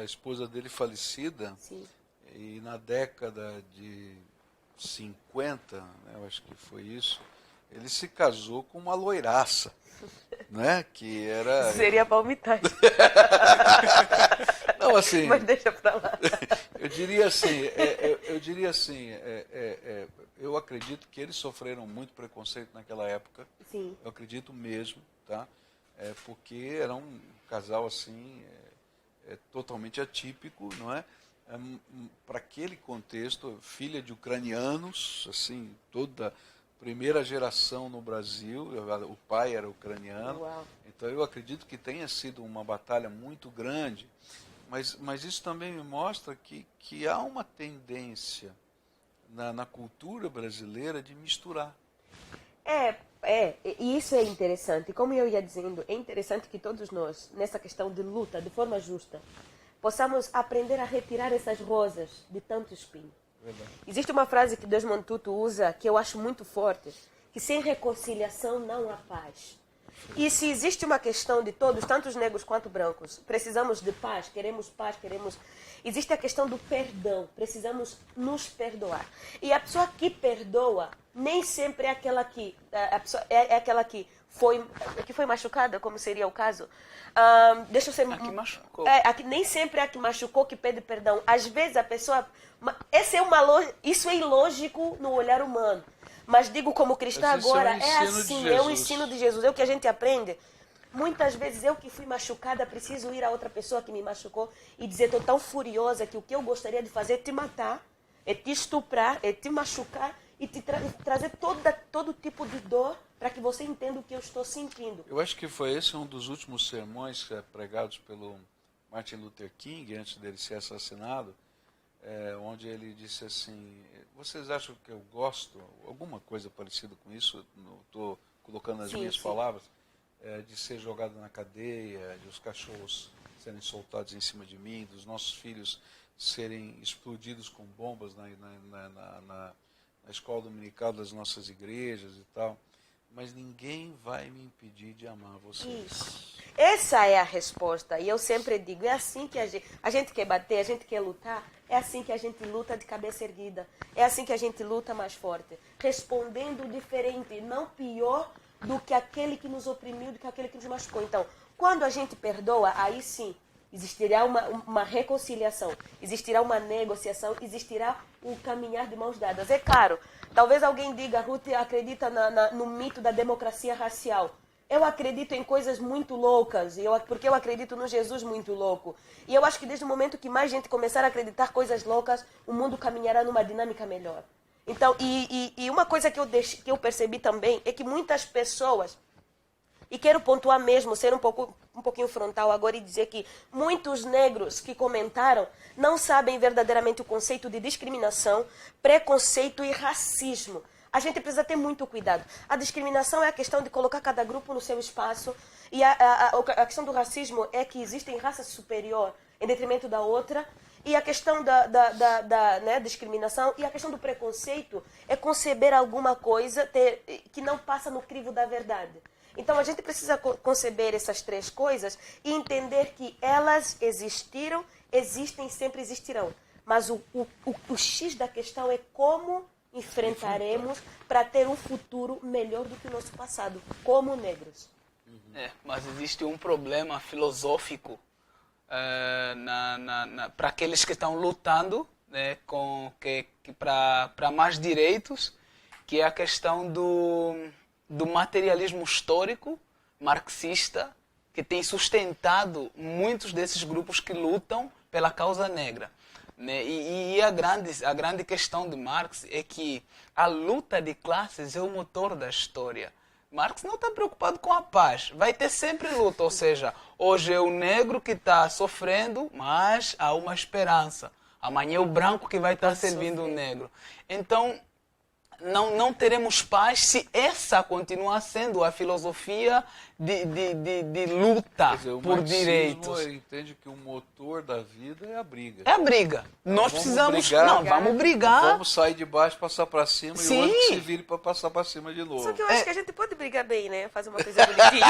A esposa dele falecida, Sim. e na década de 50, né, eu acho que foi isso, ele se casou com uma loiraça, né? Que era... Seria palmitagem. Não, assim... Mas deixa pra lá. Eu diria assim, eu acredito que eles sofreram muito preconceito naquela época. Sim. Eu acredito mesmo, tá? Porque era um casal assim, totalmente atípico, não é? Para aquele contexto, filha de ucranianos, assim, toda a primeira geração no Brasil, o pai era ucraniano. Uau. Então eu acredito que tenha sido uma batalha muito grande. Mas isso também me mostra que há uma tendência na cultura brasileira de misturar. E isso é interessante. Como eu ia dizendo, é interessante que todos nós, nessa questão de luta, de forma justa, possamos aprender a retirar essas rosas de tanto espinho. Verdade. Existe uma frase que Desmond Tutu usa, que eu acho muito forte, que sem reconciliação não há paz. E se existe uma questão de todos, tanto os negros quanto brancos, precisamos de paz, queremos paz, queremos... Existe a questão do perdão, precisamos nos perdoar. E a pessoa que perdoa nem sempre é aquela que... É aquela que foi machucada, como seria o caso. Deixa eu ser... A que machucou. Nem sempre é a que machucou que pede perdão. Às vezes a pessoa... Isso é ilógico no olhar humano. Mas digo como cristã agora, é assim, é o ensino de Jesus, é o que a gente aprende. Muitas vezes eu que fui machucada, preciso ir a outra pessoa que me machucou e dizer, estou tão furiosa que o que eu gostaria de fazer é te matar, é te estuprar, é te machucar e te trazer todo tipo de dor para que você entenda o que eu estou sentindo. Eu acho que foi esse um dos últimos sermões pregados pelo Martin Luther King, antes dele ser assassinado, onde ele disse assim, vocês acham que eu gosto, alguma coisa parecida com isso, estou colocando as minhas palavras, de ser jogado na cadeia, de os cachorros serem soltados em cima de mim, dos nossos filhos serem explodidos com bombas na escola dominical das nossas igrejas e tal, mas ninguém vai me impedir de amar vocês. Isso. Essa é a resposta. E eu sempre digo, é assim que a gente quer bater, a gente quer lutar, é assim que a gente luta de cabeça erguida. É assim que a gente luta mais forte. Respondendo diferente, não pior do que aquele que nos oprimiu, do que aquele que nos machucou. Então, quando a gente perdoa, aí sim, existirá uma reconciliação, existirá uma negociação, existirá um caminhar de mãos dadas. É claro, talvez alguém diga, Ruth acredita no mito da democracia racial. Eu acredito em coisas muito loucas, porque eu acredito no Jesus muito louco. E eu acho que desde o momento que mais gente começar a acreditar coisas loucas, o mundo caminhará numa dinâmica melhor. Então, e uma coisa que eu percebi também é que muitas pessoas, e quero pontuar mesmo, ser um pouquinho frontal agora e dizer que muitos negros que comentaram não sabem verdadeiramente o conceito de discriminação, preconceito e racismo. A gente precisa ter muito cuidado. A discriminação é a questão de colocar cada grupo no seu espaço. E a questão do racismo é que existe raça superior em detrimento da outra. E a questão da discriminação e a questão do preconceito é conceber alguma coisa que não passa no crivo da verdade. Então a gente precisa conceber essas três coisas e entender que elas existiram, existem e sempre existirão. Mas o X da questão é como enfrentaremos para ter um futuro melhor do que o nosso passado, como negros. Mas existe um problema filosófico para aqueles que estão lutando, né, para mais direitos, que é a questão do materialismo histórico marxista, que tem sustentado muitos desses grupos que lutam pela causa negra. Né? E a grande questão de Marx é que a luta de classes é o motor da história. Marx não está preocupado com a paz. Vai ter sempre luta, ou seja, hoje é o negro que está sofrendo, mas há uma esperança. Amanhã é o branco que vai estar servindo o negro. Então, não teremos paz se essa continuar sendo a filosofia de luta. Quer dizer, por direitos. Ele entende que o motor da vida é a briga. É a briga. Nós precisamos... vamos brigar. Vamos sair de baixo, passar para cima Sim. e o outro que se vire para passar para cima de novo. Só que eu acho que a gente pode brigar bem, né? Fazer uma coisa bonitinha.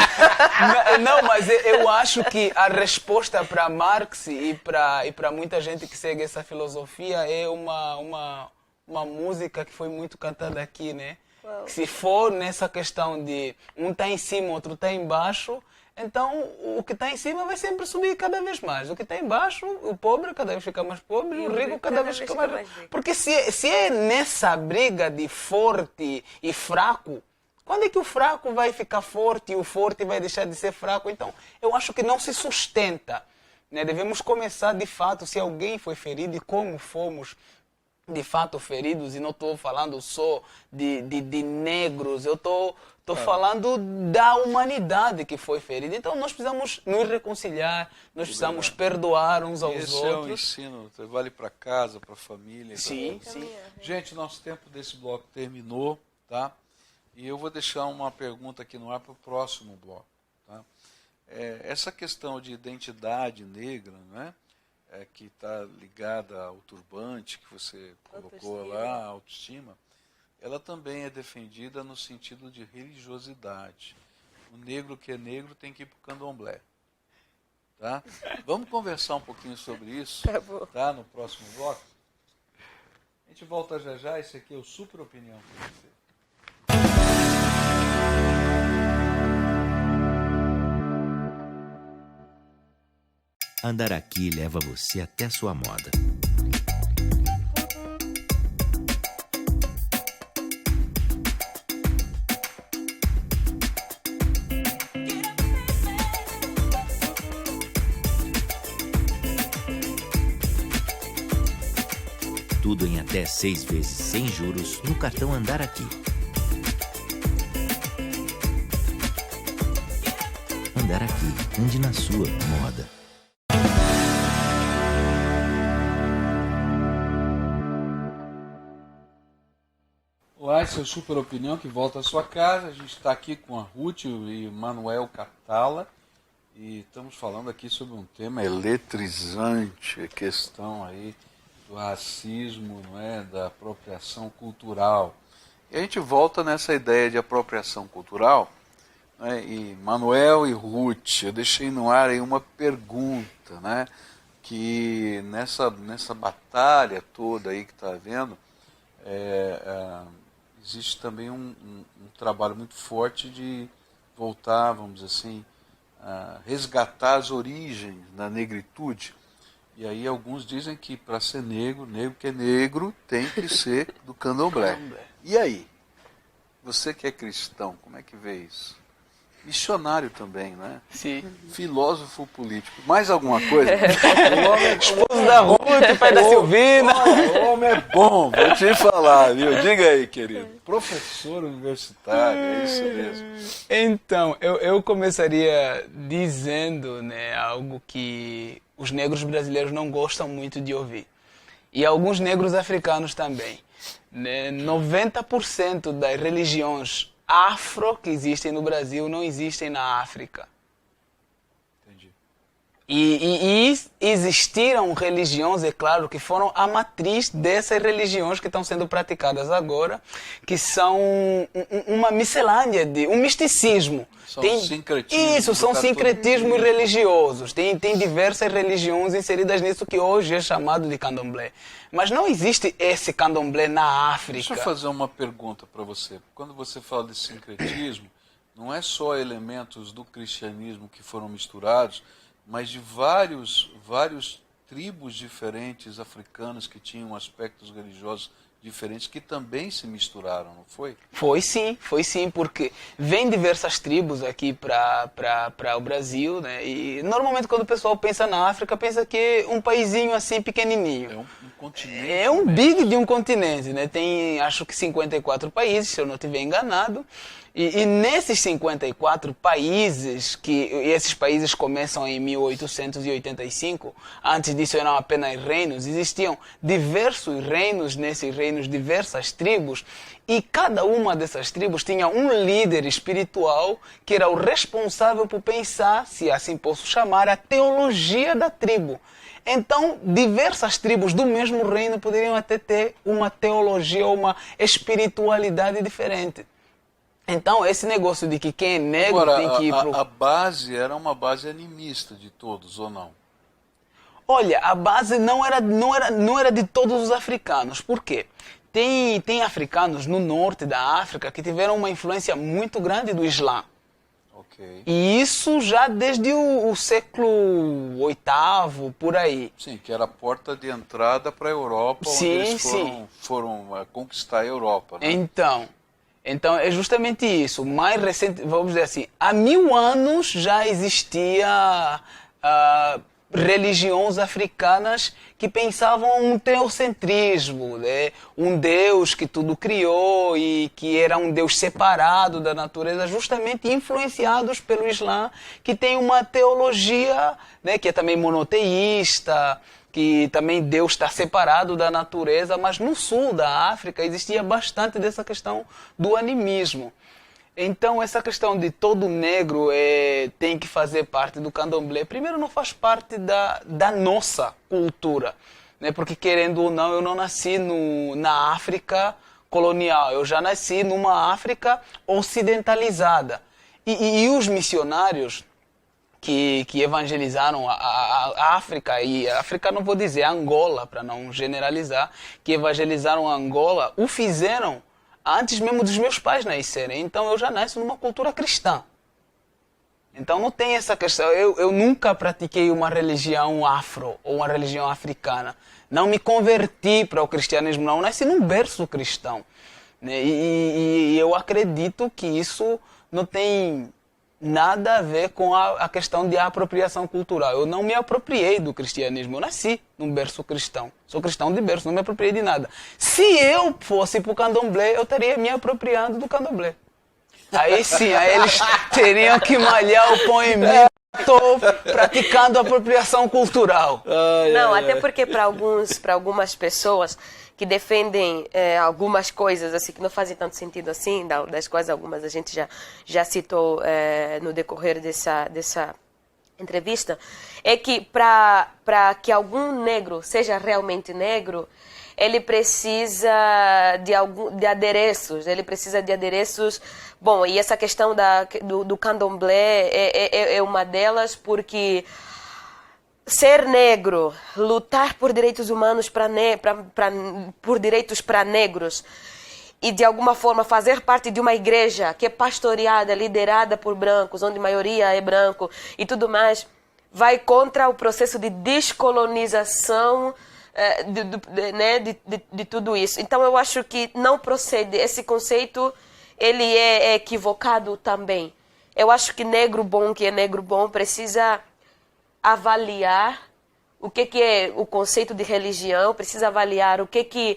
Não, mas eu acho que a resposta para Marx e para muita gente que segue essa filosofia é uma música que foi muito cantada aqui, né? Uau. Se for nessa questão de um está em cima, outro está embaixo, então o que está em cima vai sempre subir cada vez mais. O que está embaixo, o pobre cada vez fica mais pobre e o rico cada vez fica mais rico. Porque se é nessa briga de forte e fraco, quando é que o fraco vai ficar forte e o forte vai deixar de ser fraco? Então, eu acho que não se sustenta. Né? Devemos começar, de fato, se alguém foi ferido e como fomos de fato feridos, e não estou falando só de negros, eu estou falando da humanidade que foi ferida. Então nós precisamos nos reconciliar, nós precisamos perdoar uns aos Esse outros. é um ensino, vale para casa, para a família. Sim, pra... sim. Gente, nosso tempo desse bloco terminou, tá? E eu vou deixar uma pergunta aqui no ar para o próximo bloco. Tá? Essa questão de identidade negra, né? Que está ligada ao turbante que você colocou lá, a autoestima, ela também é defendida no sentido de religiosidade. O negro que é negro tem que ir para o candomblé. Tá? Vamos conversar um pouquinho sobre isso, tá? No próximo bloco. A gente volta já já, esse aqui é o Super Opinião para você. Andaraqui leva você até sua moda. Tudo em até 6 vezes sem juros no cartão Andaraqui. Andaraqui, onde na sua moda. Olá, esse é o Super Opinião que volta à sua casa. A gente está aqui com a Ruth e o Manuel Catala e estamos falando aqui sobre um tema eletrizante, a questão aí do racismo, não é, da apropriação cultural. E a gente volta nessa ideia de apropriação cultural, né, e Manuel e Ruth, eu deixei no ar aí uma pergunta, né, que nessa batalha toda aí que está havendo, existe também um trabalho muito forte de voltar, vamos dizer assim, a resgatar as origens da negritude. E aí alguns dizem que para ser negro, negro que é negro, tem que ser do candomblé. E aí? Você que é cristão, como é que vê isso? Missionário também, né? Sim. Filósofo político. Mais alguma coisa? Esposo da Ruth, pai da Silvina. O homem é bom, vou te falar, viu? Diga aí, querido. Professor universitário, é isso mesmo. Então, eu começaria dizendo, né, algo que os negros brasileiros não gostam muito de ouvir. E alguns negros africanos também. Né? 90% das religiões afro que existem no Brasil não existem na África. Entendi. E existiram religiões, é claro, que foram a matriz dessas religiões que estão sendo praticadas agora, que são uma miscelânea, um misticismo. São sincretismos. Isso, são sincretismos religiosos. Tem diversas religiões inseridas nisso que hoje é chamado de candomblé. Mas não existe esse candomblé na África. Deixa eu fazer uma pergunta para você. Quando você fala de sincretismo, não é só elementos do cristianismo que foram misturados, mas de vários tribos diferentes africanas que tinham aspectos religiosos diferentes que também se misturaram, não foi? Foi sim, porque vem diversas tribos aqui para o Brasil, né? E normalmente quando o pessoal pensa na África, pensa que é um paísinho assim pequenininho. É um continente. É um big de um continente, né? Tem acho que 54 países, se eu não estiver enganado. E nesses 54 países, e esses países começam em 1885, antes disso eram apenas reinos, existiam diversos reinos, nesses reinos diversas tribos, e cada uma dessas tribos tinha um líder espiritual que era o responsável por pensar, se assim posso chamar, a teologia da tribo. Então, diversas tribos do mesmo reino poderiam até ter uma teologia ou uma espiritualidade diferente. Então, esse negócio de que quem é negro agora, tem que ir pro... a base era uma base animista de todos, ou não? Olha, a base não era de todos os africanos. Por quê? Tem africanos no norte da África que tiveram uma influência muito grande do Islã. Okay. E isso já desde o século VIII, por aí. Sim, que era a porta de entrada para a Europa, onde eles foram conquistar a Europa. Né? Então, é justamente isso. Mais recente, vamos dizer assim, há 1000 anos já existia religiões africanas que pensavam um teocentrismo, né? Um Deus que tudo criou e que era um Deus separado da natureza, justamente influenciados pelo Islã, que tem uma teologia, né, que é também monoteísta, que também Deus está separado da natureza, mas no sul da África existia bastante dessa questão do animismo. Então, essa questão de todo negro tem que fazer parte do candomblé, primeiro não faz parte da nossa cultura, né? Porque, querendo ou não, eu não nasci na África colonial, eu já nasci numa África ocidentalizada. E os missionários que evangelizaram a África, e a África não vou dizer Angola, para não generalizar, que evangelizaram Angola, o fizeram antes mesmo dos meus pais nascerem. Então eu já nasço numa cultura cristã. Então não tem essa questão. Eu nunca pratiquei uma religião afro ou uma religião africana. Não me converti para o cristianismo, não. Eu nasci num berço cristão. Né? E eu acredito que isso não tem nada a ver com a questão de apropriação cultural. Eu não me apropriei do cristianismo. Eu nasci num berço cristão. Sou cristão de berço, não me apropriei de nada. Se eu fosse para o candomblé, eu estaria me apropriando do candomblé. Aí sim, aí eles teriam que malhar o pão em mim. Estou praticando apropriação cultural. Não, até porque para algumas pessoas que defendem algumas coisas assim que não fazem tanto sentido assim, das quais algumas a gente já citou no decorrer dessa entrevista, é que para que algum negro seja realmente negro, ele precisa de adereços, Bom, e essa questão do candomblé é uma delas, porque ser negro, lutar por direitos humanos por direitos para negros e de alguma forma fazer parte de uma igreja que é pastoreada, liderada por brancos, onde a maioria é branco e tudo mais, vai contra o processo de descolonização de tudo isso. Então eu acho que não procede, esse conceito ele é equivocado também. Eu acho que negro bom precisa avaliar o que é o conceito de religião, precisa avaliar o que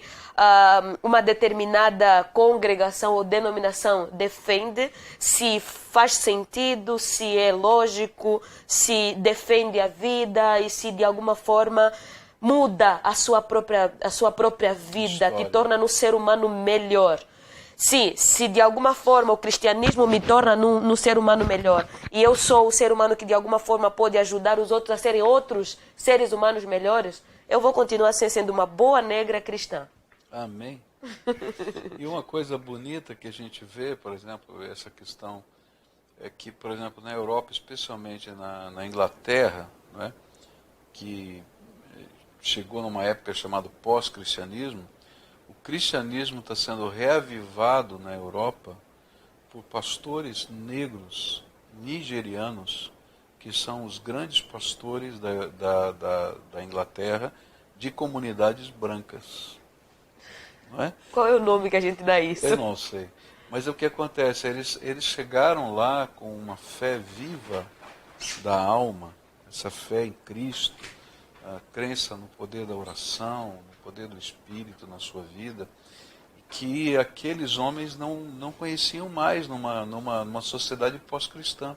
uma determinada congregação ou denominação defende, se faz sentido, se é lógico, se defende a vida e se de alguma forma muda a sua própria vida, te torna um ser humano melhor. Se de alguma forma o cristianismo me torna num ser humano melhor e eu sou o ser humano que de alguma forma pode ajudar os outros a serem outros seres humanos melhores, eu vou continuar sendo uma boa negra cristã. Amém. E uma coisa bonita que a gente vê, por exemplo, essa questão é que, por exemplo, na Europa, especialmente na Inglaterra, né, que chegou numa época chamada pós-cristianismo, o cristianismo está sendo reavivado na Europa por pastores negros, nigerianos, que são os grandes pastores da Inglaterra de comunidades brancas. Não é? Qual é o nome que a gente dá a isso? Eu não sei. Mas o que acontece? Eles chegaram lá com uma fé viva da alma, essa fé em Cristo, a crença no poder da oração, no poder do Espírito na sua vida, que aqueles homens não conheciam mais numa sociedade pós-cristã.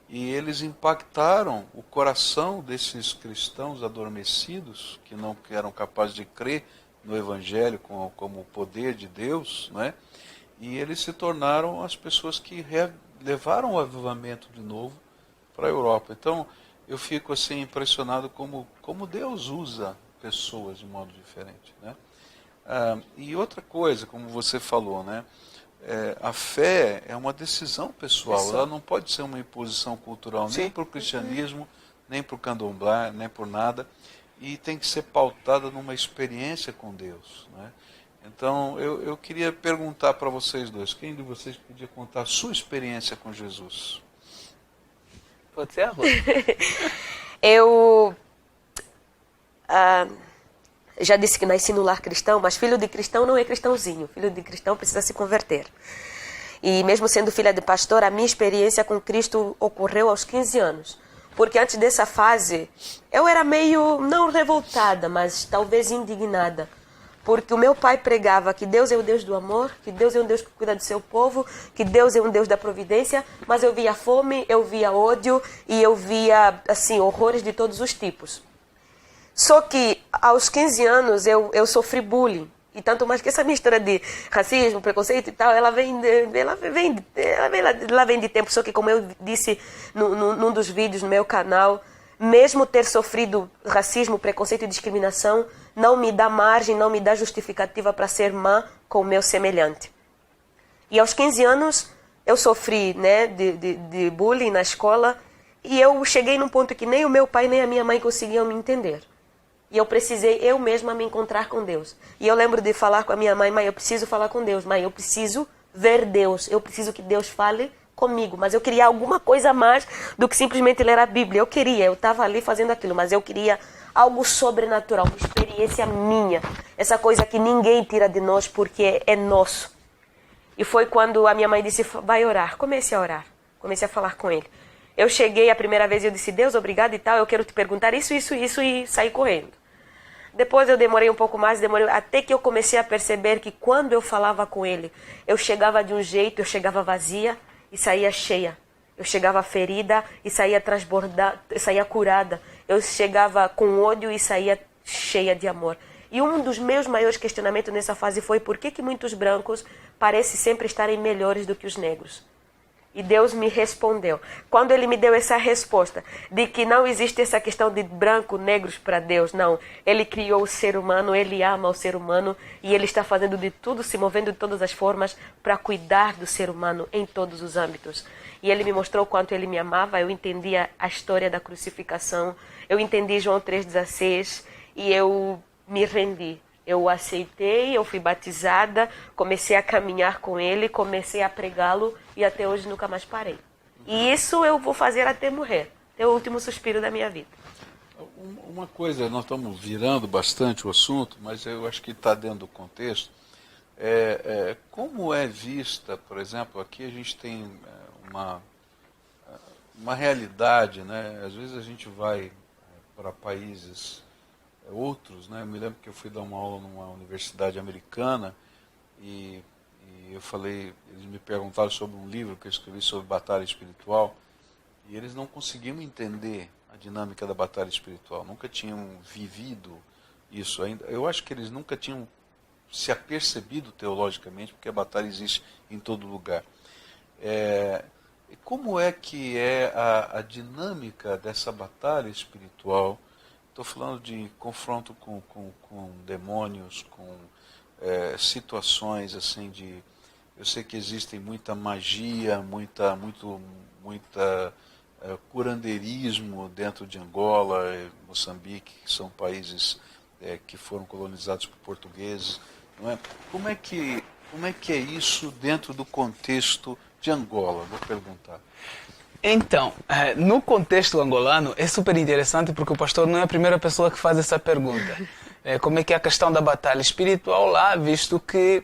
E eles impactaram o coração desses cristãos adormecidos, que não eram capazes de crer no Evangelho como o poder de Deus, não é? E eles se tornaram as pessoas que levaram o avivamento de novo para a Europa. Então, eu fico assim impressionado como Deus usa pessoas de modo diferente, né? E outra coisa, como você falou, né? A fé é uma decisão pessoal. Ela não pode ser uma imposição cultural, nem para o cristianismo, nem para o candomblé, nem por nada. E tem que ser pautada numa experiência com Deus, né? Então, eu queria perguntar para vocês dois, quem de vocês podia contar a sua experiência com Jesus? Pode ser a Ruth. Eu já disse que nasci no lar cristão, mas filho de cristão não é cristãozinho. Filho de cristão precisa se converter. E mesmo sendo filha de pastor, a minha experiência com Cristo ocorreu aos 15 anos. Porque antes dessa fase, eu era meio, não revoltada, mas talvez indignada. Porque o meu pai pregava que Deus é o Deus do amor, que Deus é um Deus que cuida do seu povo, que Deus é um Deus da providência, mas eu via fome, eu via ódio e eu via, assim, horrores de todos os tipos. Só que aos 15 anos eu sofri bullying. E tanto mais que essa minha história de racismo, preconceito e tal, ela vem de tempo. Só que, como eu disse num dos vídeos no meu canal, mesmo ter sofrido racismo, preconceito e discriminação, não me dá margem, não me dá justificativa para ser má com o meu semelhante. E aos 15 anos eu sofri, né, de bullying na escola e eu cheguei num ponto que nem o meu pai nem a minha mãe conseguiam me entender. E eu precisei eu mesma me encontrar com Deus. E eu lembro de falar com a minha mãe: mãe, eu preciso falar com Deus, mãe, eu preciso ver Deus, eu preciso que Deus fale comigo. Mas eu queria alguma coisa a mais do que simplesmente ler a Bíblia. Eu estava ali fazendo aquilo, mas eu queria algo sobrenatural, uma experiência minha. Essa coisa que ninguém tira de nós porque é nosso. E foi quando a minha mãe disse: vai orar. Comecei a orar, comecei a falar com ele. Eu cheguei a primeira vez e eu disse: Deus, obrigado e tal, eu quero te perguntar isso e saí correndo. Depois eu demorei um pouco mais, até que eu comecei a perceber que quando eu falava com ele, eu chegava de um jeito, eu chegava vazia e saía cheia. Eu chegava ferida e saía transbordada, saía curada. Eu chegava com ódio e saía cheia de amor. E um dos meus maiores questionamentos nessa fase foi: por que muitos brancos parecem sempre estarem melhores do que os negros? E Deus me respondeu. Quando Ele me deu essa resposta de que não existe essa questão de branco, negros para Deus, não. Ele criou o ser humano, Ele ama o ser humano e Ele está fazendo de tudo, se movendo de todas as formas para cuidar do ser humano em todos os âmbitos. E Ele me mostrou o quanto Ele me amava, eu entendi a história da crucificação, eu entendi João 3,16 e eu me rendi. Eu o aceitei, eu fui batizada, comecei a caminhar com ele, comecei a pregá-lo e até hoje nunca mais parei. E isso eu vou fazer até morrer, até o último suspiro da minha vida. Uma coisa, nós estamos virando bastante o assunto, mas eu acho que está dentro do contexto. Como é vista, por exemplo, aqui a gente tem uma realidade, né? Às vezes a gente vai para países outros, né? Eu me lembro que eu fui dar uma aula numa universidade americana e eu falei, eles me perguntaram sobre um livro que eu escrevi sobre batalha espiritual e eles não conseguiam entender a dinâmica da batalha espiritual, nunca tinham vivido isso ainda. Eu acho que eles nunca tinham se apercebido teologicamente, porque a batalha existe em todo lugar. Como é que é a dinâmica dessa batalha espiritual? Estou falando de confronto com demônios, com situações assim de... Eu sei que existem muita magia, muito curandeirismo dentro de Angola, Moçambique, que são países que foram colonizados por portugueses. Não é? Como é que é isso dentro do contexto de Angola? Vou perguntar. Então, no contexto angolano, é super interessante porque o pastor não é a primeira pessoa que faz essa pergunta. Como é que é a questão da batalha espiritual lá, visto que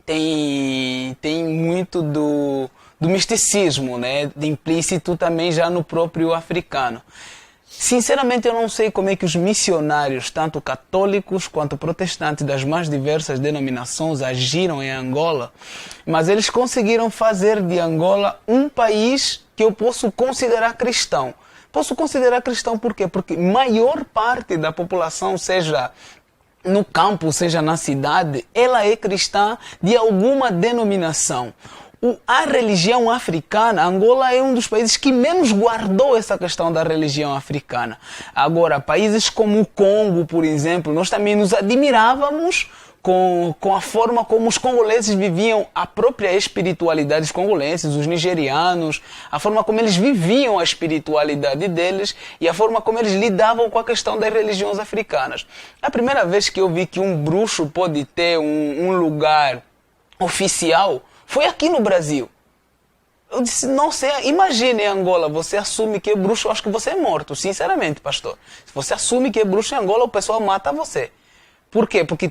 tem muito do misticismo, né, de implícito também já no próprio africano. Sinceramente, eu não sei como é que os missionários, tanto católicos quanto protestantes das mais diversas denominações, agiram em Angola, mas eles conseguiram fazer de Angola um país que eu posso considerar cristão. Posso considerar cristão por quê? Porque maior parte da população, seja no campo, seja na cidade, ela é cristã de alguma denominação. A religião africana, Angola é um dos países que menos guardou essa questão da religião africana. Agora, países como o Congo, por exemplo, nós também nos admirávamos com a forma como os congoleses viviam a própria espiritualidade dos congoleses, os nigerianos, a forma como eles viviam a espiritualidade deles e a forma como eles lidavam com a questão das religiões africanas. A primeira vez que eu vi que um bruxo pode ter um lugar oficial foi aqui no Brasil. Eu disse, não sei, imagine em Angola, você assume que é bruxo, eu acho que você é morto, sinceramente, pastor. Se você assume que é bruxo em Angola, o pessoal mata você. Por quê? Porque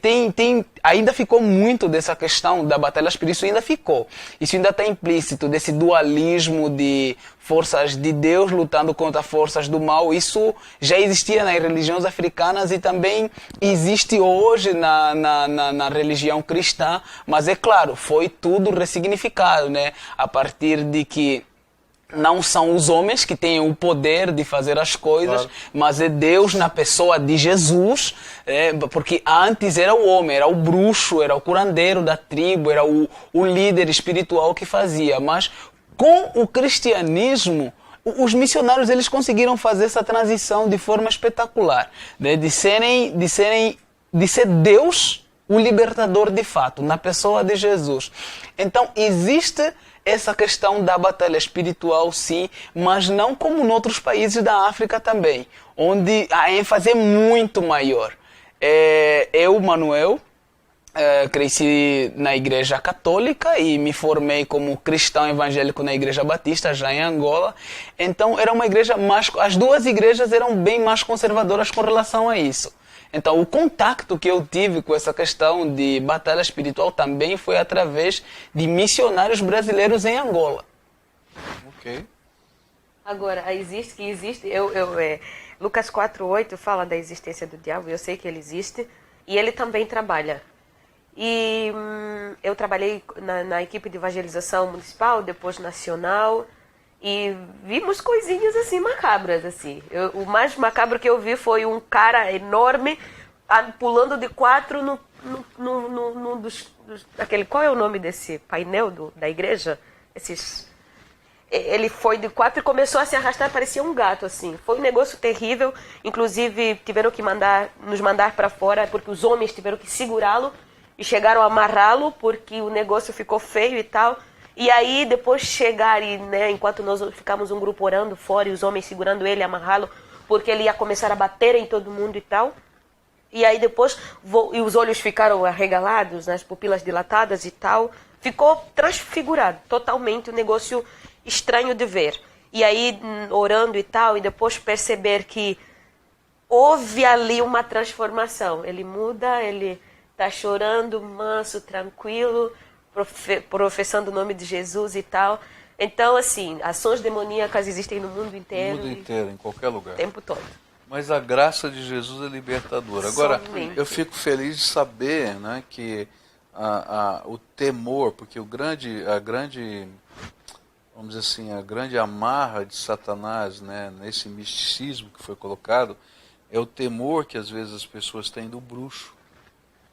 ainda ficou muito dessa questão da batalha espiritual, isso ainda ficou. Isso ainda está implícito, desse dualismo de forças de Deus lutando contra forças do mal. Isso já existia nas religiões africanas e também existe hoje na religião cristã, mas é claro, foi tudo ressignificado, né? A partir de que não são os homens que têm o poder de fazer as coisas, claro, mas é Deus na pessoa de Jesus, porque antes era o homem, era o bruxo, era o curandeiro da tribo, era o líder espiritual que fazia. Mas com o cristianismo, os missionários eles conseguiram fazer essa transição de forma espetacular, né? de ser Deus o libertador de fato, na pessoa de Jesus. Então existe essa questão da batalha espiritual, sim, mas não como em outros países da África também, onde a ênfase é muito maior. Eu, Manuel, cresci na igreja católica e me formei como cristão evangélico na igreja batista, já em Angola. Então, era uma igreja as duas igrejas eram bem mais conservadoras com relação a isso. Então, o contato que eu tive com essa questão de batalha espiritual também foi através de missionários brasileiros em Angola. Ok. Agora, Lucas 4:8 fala da existência do diabo, eu sei que ele existe, e ele também trabalha. E eu trabalhei na equipe de evangelização municipal, depois nacional, e vimos coisinhas assim macabras, assim. O mais macabro que eu vi foi um cara enorme pulando de 4 aquele, qual é o nome desse painel da igreja? Ele foi de 4 e começou a se arrastar, parecia um gato, assim. Foi um negócio terrível, inclusive tiveram que nos mandar para fora, porque os homens tiveram que segurá-lo e chegaram a amarrá-lo, porque o negócio ficou feio e tal. E aí, depois chegarem, né, enquanto nós ficamos um grupo orando fora e os homens segurando ele, amarrá-lo, porque ele ia começar a bater em todo mundo e tal. E aí depois, e os olhos ficaram arregalados, as pupilas dilatadas e tal. Ficou transfigurado, totalmente, um negócio estranho de ver. E aí, orando e tal, e depois perceber que houve ali uma transformação. Ele muda, ele está chorando, manso, tranquilo, professando o nome de Jesus e tal. Então, assim, ações demoníacas existem no mundo inteiro. No mundo inteiro, em qualquer lugar. O tempo todo. Mas a graça de Jesus é libertadora. Agora, eu fico feliz de saber, né, que o temor, porque a grande amarra de Satanás, né, nesse misticismo que foi colocado, é o temor que às vezes as pessoas têm do bruxo,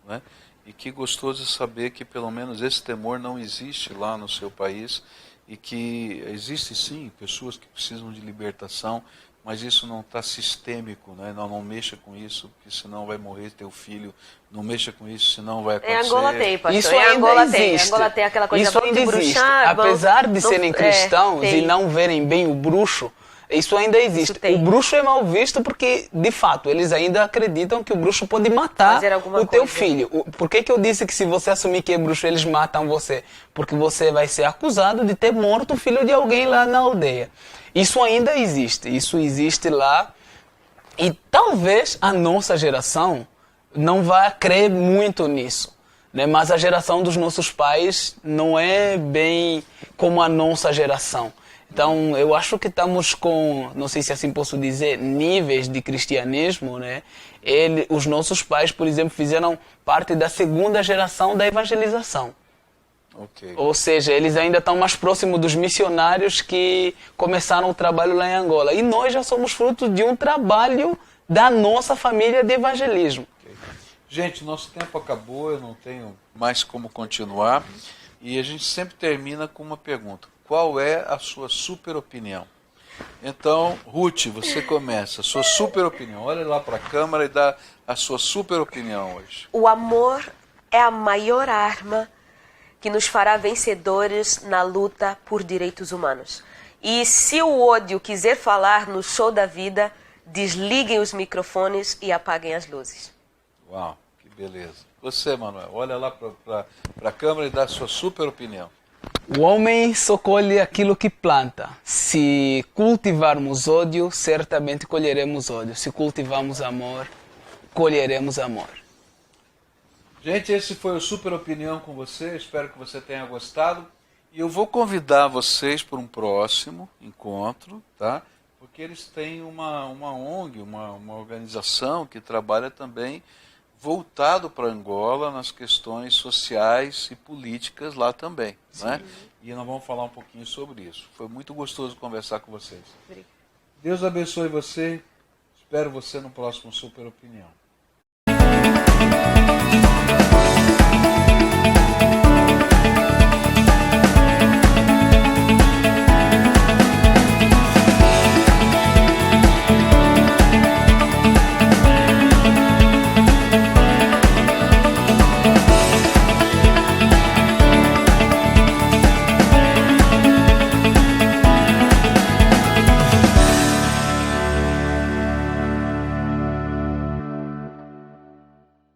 né? E que gostoso de saber que pelo menos esse temor não existe lá no seu país e que existe sim pessoas que precisam de libertação, mas isso não está sistêmico, né? Não mexa com isso, porque senão vai morrer teu filho. Não mexa com isso, senão vai acontecer. Em Angola tem, pastor. Isso ainda existe. Angola tem aquela coisa, isso ainda existe. Apesar de serem cristãos e não verem bem o bruxo, isso ainda existe. O bruxo é mal visto porque, de fato, eles ainda acreditam que o bruxo pode matar o teu filho. Por que eu disse que se você assumir que é bruxo, eles matam você? Porque você vai ser acusado de ter morto o filho de alguém lá na aldeia. Isso ainda existe, isso existe lá. E talvez a nossa geração não vá crer muito nisso, né? Mas a geração dos nossos pais não é bem como a nossa geração. Então, eu acho que estamos com, não sei se assim posso dizer, níveis de cristianismo, né? Os nossos pais, por exemplo, fizeram parte da segunda geração da evangelização. Ok. Ou seja, eles ainda estão mais próximos dos missionários que começaram o trabalho lá em Angola. E nós já somos fruto de um trabalho da nossa família de evangelismo. Ok. Gente, nosso tempo acabou, eu não tenho mais como continuar. E a gente sempre termina com uma pergunta. Qual é a sua super opinião? Então, Ruth, você começa. Sua super opinião. Olha lá para a câmera e dá a sua super opinião hoje. O amor é a maior arma que nos fará vencedores na luta por direitos humanos. E se o ódio quiser falar no show da vida, desliguem os microfones e apaguem as luzes. Uau, que beleza. Você, Manuel, olha lá para a câmera e dá a sua super opinião. O homem só colhe aquilo que planta. Se cultivarmos ódio, certamente colheremos ódio. Se cultivarmos amor, colheremos amor. Gente, esse foi o Super Opinião com você. Espero que você tenha gostado. E eu vou convidar vocês para um próximo encontro, tá? Porque eles têm uma ONG, uma organização que trabalha também voltado para Angola nas questões sociais e políticas lá também, né? E nós vamos falar um pouquinho sobre isso. Foi muito gostoso conversar com vocês. Obrigada. Deus abençoe você. Espero você no próximo Super Opinião.